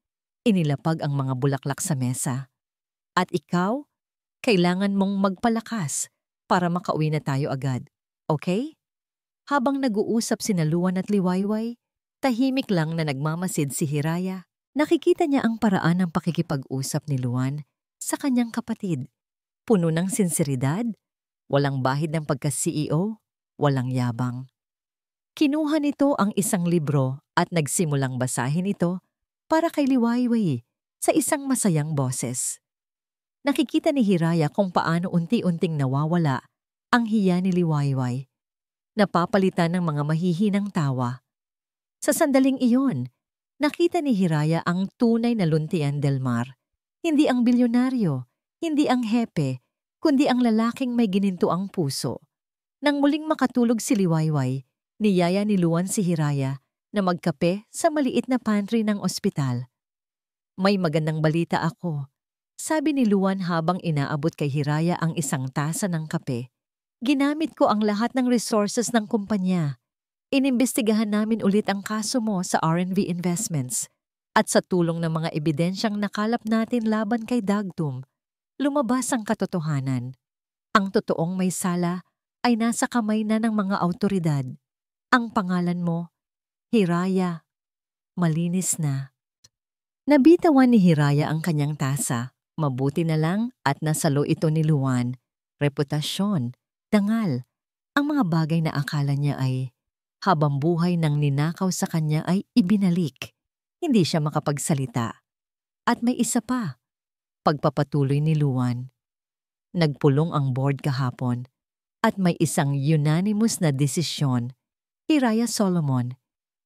Inilapag ang mga bulaklak sa mesa. "At ikaw, kailangan mong magpalakas para makauwi na tayo agad. Okay?" Habang nag-uusap sina Luan at Liwayway, tahimik lang na nagmamasid si Hiraya. Nakikita niya ang paraan ng pakikipag-usap ni Luan sa kanyang kapatid. Puno ng sinseridad, walang bahid ng pagka-CEO, walang yabang. Kinuha nito ang isang libro at nagsimulang basahin ito para kay Liwayway sa isang masayang boses. Nakikita ni Hiraya kung paano unti-unting nawawala ang hiya ni Liwayway, napapalitan ng mga mahihinang tawa. Sa sandaling iyon, nakita ni Hiraya ang tunay na Luntian del Mar. Hindi ang bilyonaryo, hindi ang hepe, kundi ang lalaking may ginintuang puso. Nang muling makatulog si Liwayway, niyaya ni Luan si Hiraya na magkape sa maliit na pantry ng ospital. "May magandang balita ako," sabi ni Luan habang inaabot kay Hiraya ang isang tasa ng kape. "Ginamit ko ang lahat ng resources ng kumpanya. Inimbestigahan namin ulit ang kaso mo sa R&V Investments. At sa tulong ng mga ebidensyang nakalap natin laban kay Dagtum, lumabas ang katotohanan. Ang totoong may sala ay nasa kamay na ng mga awtoridad. Ang pangalan mo, Hiraya, malinis na." Nabitawan ni Hiraya ang kanyang tasa. Mabuti na lang at nasalo ito ni Luan. Reputasyon, dangal, ang mga bagay na akala niya ay habang buhay nang ninakaw sa kanya ay ibinalik. Hindi siya makapagsalita. At may isa pa, pagpapatuloy ni Luan. "Nagpulong ang board kahapon at may isang unanimous na desisyon. Hiraya Solomon,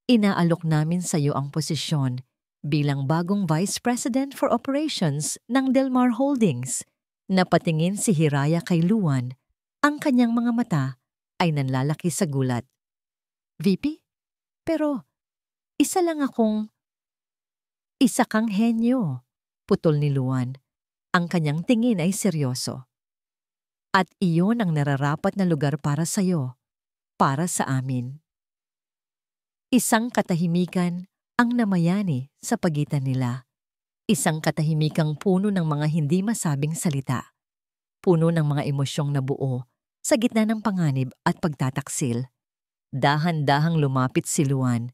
inaalok namin sa iyo ang posisyon bilang bagong Vice President for Operations ng Del Mar Holdings." Napatingin si Hiraya kay Luan. Ang kanyang mga mata ay nanlalaki sa gulat. "VP? Pero isa kang henyo," putol ni Luan. Ang kanyang tingin ay seryoso. "At iyon ang nararapat na lugar para sa'yo, para sa amin." Isang katahimikan ang namayani sa pagitan nila. Isang katahimikang puno ng mga hindi masabing salita. Puno ng mga emosyong nabuo sa gitna ng panganib at pagtataksil. Dahan-dahang lumapit si Luan.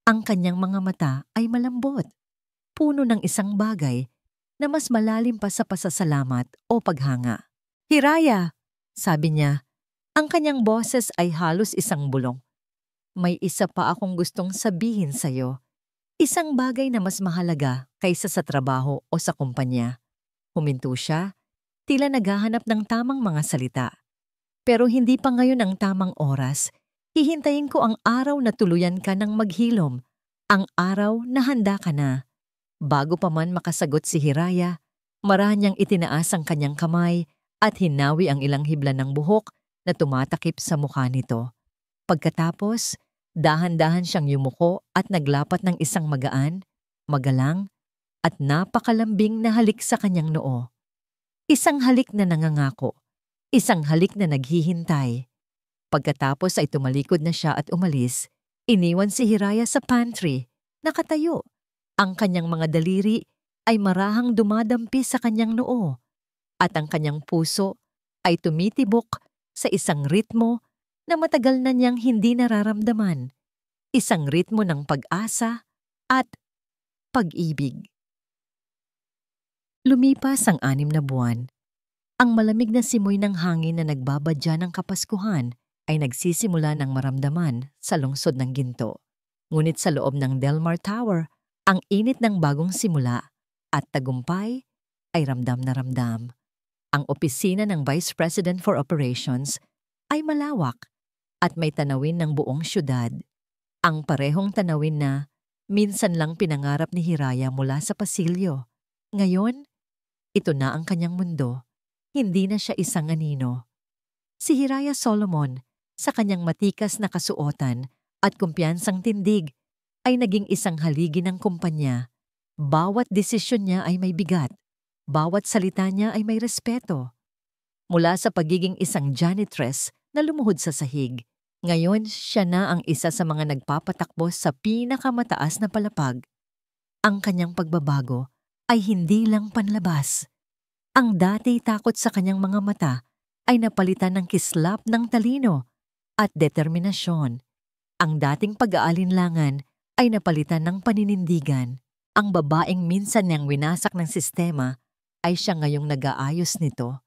Ang kanyang mga mata ay malambot. Puno ng isang bagay na mas malalim pa sa pasasalamat o paghanga. "Hiraya," sabi niya. Ang kanyang boses ay halos isang bulong. "May isa pa akong gustong sabihin sa'yo. Isang bagay na mas mahalaga kaysa sa trabaho o sa kumpanya." Huminto siya, tila naghahanap ng tamang mga salita. "Pero hindi pa ngayon ang tamang oras. Hihintayin ko ang araw na tuluyan ka ng maghilom. Ang araw na handa ka na." Bago pa man makasagot si Hiraya, marahan niyang itinaas ang kanyang kamay at hinawi ang ilang hibla ng buhok na tumatakip sa mukha nito. Pagkatapos, dahan-dahan siyang yumuko at naglapat ng isang magaan, magalang, at napakalambing na halik sa kanyang noo. Isang halik na nangangako, isang halik na naghihintay. Pagkatapos ay tumalikod na siya at umalis, iniwan si Hiraya sa pantry, nakatayo. Ang kanyang mga daliri ay marahang dumadampi sa kanyang noo at ang kanyang puso ay tumitibok sa isang ritmo na matagal na niyang hindi nararamdaman. Isang ritmo ng pag-asa at pag-ibig. Lumipas ang 6 na buwan. Ang malamig na simoy ng hangin na nagbabadya ng Kapaskuhan ay nagsisimula ng maramdaman sa lungsod ng Ginto. Ngunit sa loob ng Del Mar Tower, ang init ng bagong simula at tagumpay ay ramdam na ramdam. Ang opisina ng Vice President for Operations ay malawak at may tanawin ng buong syudad. Ang parehong tanawin na minsan lang pinangarap ni Hiraya mula sa pasilyo. Ngayon, ito na ang kanyang mundo. Hindi na siya isang anino. Si Hiraya Solomon, sa kanyang matikas na kasuotan at kumpiyansang tindig, ay naging isang haligi ng kumpanya. Bawat desisyon niya ay may bigat. Bawat salita niya ay may respeto. Mula sa pagiging isang janitress na lumuhod sa sahig, ngayon siya na ang isa sa mga nagpapatakbo sa pinakamataas na palapag. Ang kanyang pagbabago ay hindi lang panlabas. Ang dati takot sa kanyang mga mata ay napalitan ng kislap ng talino at determinasyon. Ang dating pag-aalinlangan ay napalitan ng paninindigan. Ang babaeng minsan niyang winasak ng sistema ay siya ngayong nag-aayos nito.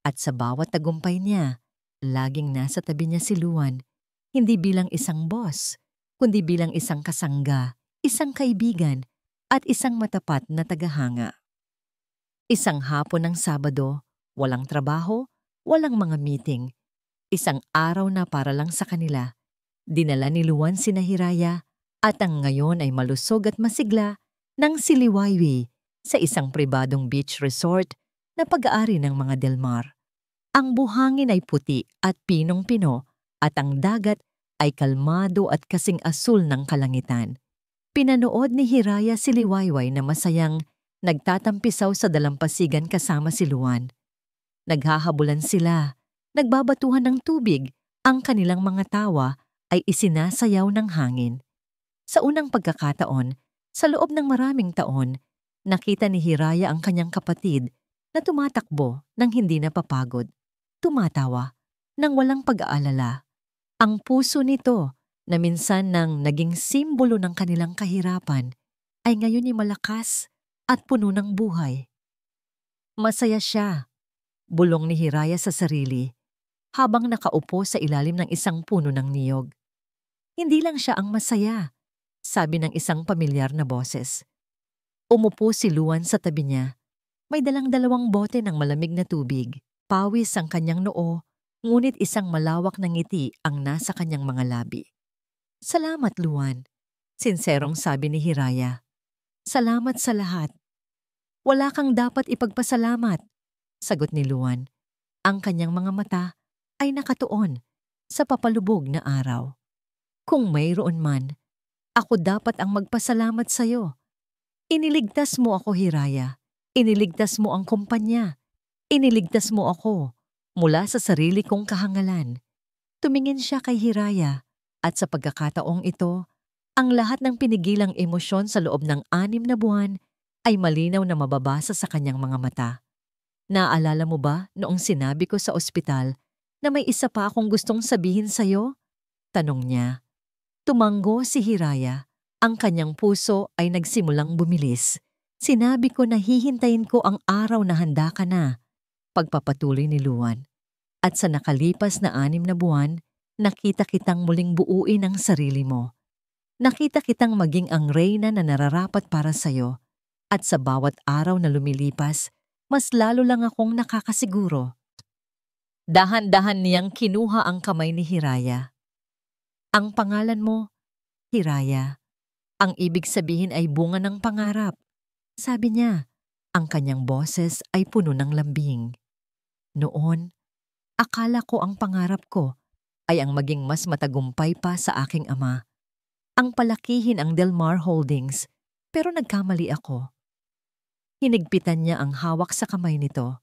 At sa bawat tagumpay niya, laging nasa tabi niya si Luan, hindi bilang isang boss, kundi bilang isang kasangga, isang kaibigan, at isang matapat na tagahanga. Isang hapon ng Sabado, walang trabaho, walang mga meeting. Isang araw na para lang sa kanila. Dinala ni Luan sina Hiraya at ang ngayon ay malusog at masigla ng si Liwayway sa isang pribadong beach resort na pag-aari ng mga Del Mar. Ang buhangin ay puti at pinong-pino at ang dagat ay kalmado at kasing asul ng kalangitan. Pinanood ni Hiraya si Liwayway na masayang nagtatampisaw sa dalampasigan kasama si Luan. Naghahabulan sila, nagbabatuhan ng tubig, ang kanilang mga tawa ay isinasayaw ng hangin. Sa unang pagkakataon, sa loob ng maraming taon, nakita ni Hiraya ang kanyang kapatid na tumatakbo nang hindi napapagod. Tumatawa nang walang pag-aalala. Ang puso nito na minsan nang naging simbolo ng kanilang kahirapan ay ngayon ay malakas at puno ng buhay. Masaya siya, bulong ni Hiraya sa sarili, habang nakaupo sa ilalim ng isang puno ng niyog. Hindi lang siya ang masaya, sabi ng isang pamilyar na boses. Umupo si Luan sa tabi niya. May dalang dalawang bote ng malamig na tubig. Pawis ang kanyang noo, ngunit isang malawak na ngiti ang nasa kanyang mga labi. Salamat, Luan, sinserong sabi ni Hiraya. Salamat sa lahat. Wala kang dapat ipagpasalamat, sagot ni Luan. Ang kanyang mga mata ay nakatuon sa papalubog na araw. Kung mayroon man, ako dapat ang magpasalamat sa iyo. Iniligtas mo ako, Hiraya. Iniligtas mo ang kumpanya. Iniligtas mo ako mula sa sarili kong kahangalan. Tumingin siya kay Hiraya at sa pagkakataong ito, ang lahat ng pinigilang emosyon sa loob ng 6 na buwan ay malinaw na mababasa sa kanyang mga mata. Naalala mo ba noong sinabi ko sa ospital na may isa pa akong gustong sabihin sa'yo? Tanong niya. Tumanggo si Hiraya. Ang kanyang puso ay nagsimulang bumilis. Sinabi ko na hihintayin ko ang araw na handa ka na. Pagpapatuloy ni Luan. At sa nakalipas na 6 na buwan, nakita kitang muling buuin ang sarili mo. Nakita kitang maging ang reyna na nararapat para sa'yo. At sa bawat araw na lumilipas, mas lalo lang akong nakakasiguro. Dahan-dahan niyang kinuha ang kamay ni Hiraya. Ang pangalan mo, Hiraya. Ang ibig sabihin ay bunga ng pangarap. Sabi niya, ang kanyang boses ay puno ng lambing. Noon, akala ko ang pangarap ko ay ang maging mas matagumpay pa sa aking ama. Ang palakihin ang Del Mar Holdings, pero nagkamali ako. Hinigpitan niya ang hawak sa kamay nito.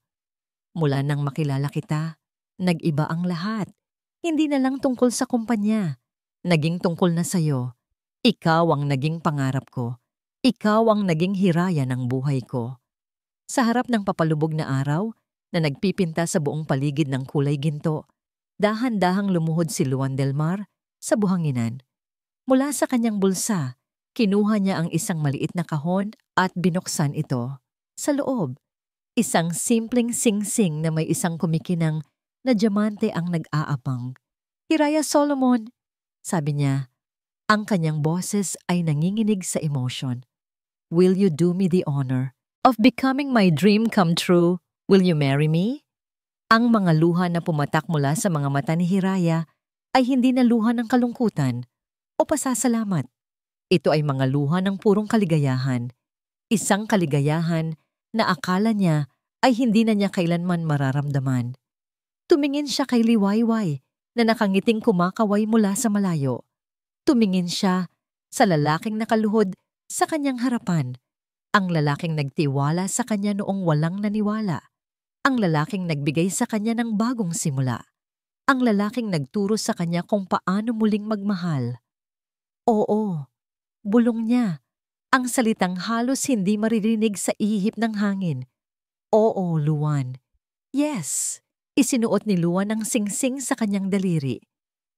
Mula nang makilala kita, nag-iba ang lahat. Hindi na lang tungkol sa kumpanya. Naging tungkol na sa'yo. Ikaw ang naging pangarap ko. Ikaw ang naging Hiraya ng buhay ko. Sa harap ng papalubog na araw, na nagpipinta sa buong paligid ng kulay ginto, dahan-dahang lumuhod si Luan Del Mar sa buhanginan. Mula sa kanyang bulsa, kinuha niya ang isang maliit na kahon at binuksan ito. Sa loob, isang simpleng singsing na may isang kumikinang na diamante ang nag-aabang. Hiraya Solomon, sabi niya, ang kanyang boses ay nanginginig sa emotion. Will you do me the honor of becoming my dream come true? Will you marry me? Ang mga luha na pumatak mula sa mga mata ni Hiraya ay hindi na luha ng kalungkutan o pasasalamat. Ito ay mga luha ng purong kaligayahan. Isang kaligayahan na akala niya ay hindi na niya kailanman mararamdaman. Tumingin siya kay Liwayway na nakangiting kumakaway mula sa malayo. Tumingin siya sa lalaking nakaluhod sa kanyang harapan. Ang lalaking nagtiwala sa kanya noong walang naniwala. Ang lalaking nagbigay sa kanya ng bagong simula. Ang lalaking nagturo sa kanya kung paano muling magmahal. Oo, bulong niya. Ang salitang halos hindi maririnig sa ihip ng hangin. Oo, Luan. Yes, isinuot ni Luan ang singsing sa kanyang daliri.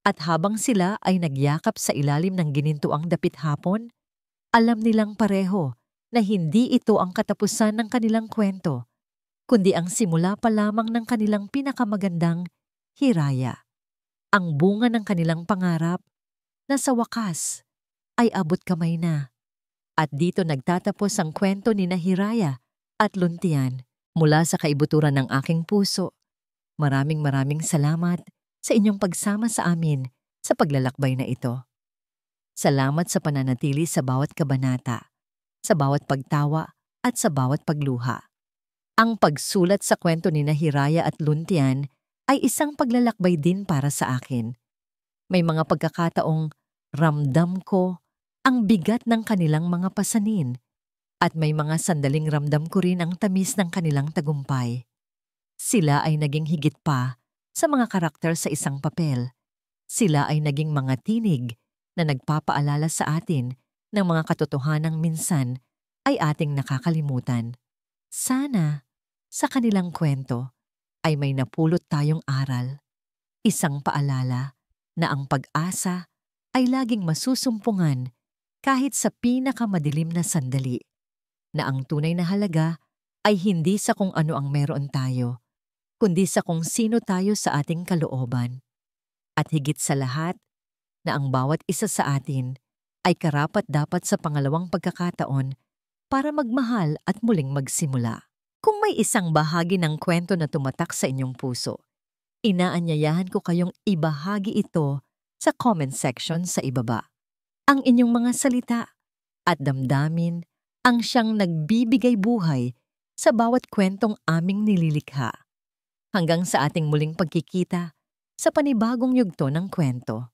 At habang sila ay nagyakap sa ilalim ng ginintuang dapit hapon, alam nilang pareho na hindi ito ang katapusan ng kanilang kwento, kundi ang simula pa lamang ng kanilang pinakamagandang Hiraya. Ang bunga ng kanilang pangarap na sa wakas ay abot kamay na. At dito nagtatapos ang kwento ni Hiraya at Luntian. Mula sa kaibuturan ng aking puso, maraming salamat sa inyong pagsama sa amin sa paglalakbay na ito. Salamat sa pananatili sa bawat kabanata, sa bawat pagtawa at sa bawat pagluha. Ang pagsulat sa kwento ni Hiraya at Luntian ay isang paglalakbay din para sa akin. May mga pagkakataong ramdam ko ang bigat ng kanilang mga pasanin at may mga sandaling ramdam ko rin ang tamis ng kanilang tagumpay. Sila ay naging higit pa sa mga karakter sa isang papel. Sila ay naging mga tinig na nagpapaalala sa atin ng mga katotohanang minsan ay ating nakakalimutan. Sana sa kanilang kwento ay may napulot tayong aral, isang paalala na ang pag-asa ay laging masusumpungan kahit sa pinakamadilim na sandali, na ang tunay na halaga ay hindi sa kung ano ang meron tayo, kundi sa kung sino tayo sa ating kalooban. At higit sa lahat, na ang bawat isa sa atin ay karapat-dapat sa pangalawang pagkakataon para magmahal at muling magsimula. Kung may isang bahagi ng kwento na tumatak sa inyong puso, inaanyayahan ko kayong ibahagi ito sa comment section sa ibaba. Ang inyong mga salita at damdamin ang siyang nagbibigay buhay sa bawat kwentong aming nililikha. Hanggang sa ating muling pagkikita sa panibagong yugto ng kwento.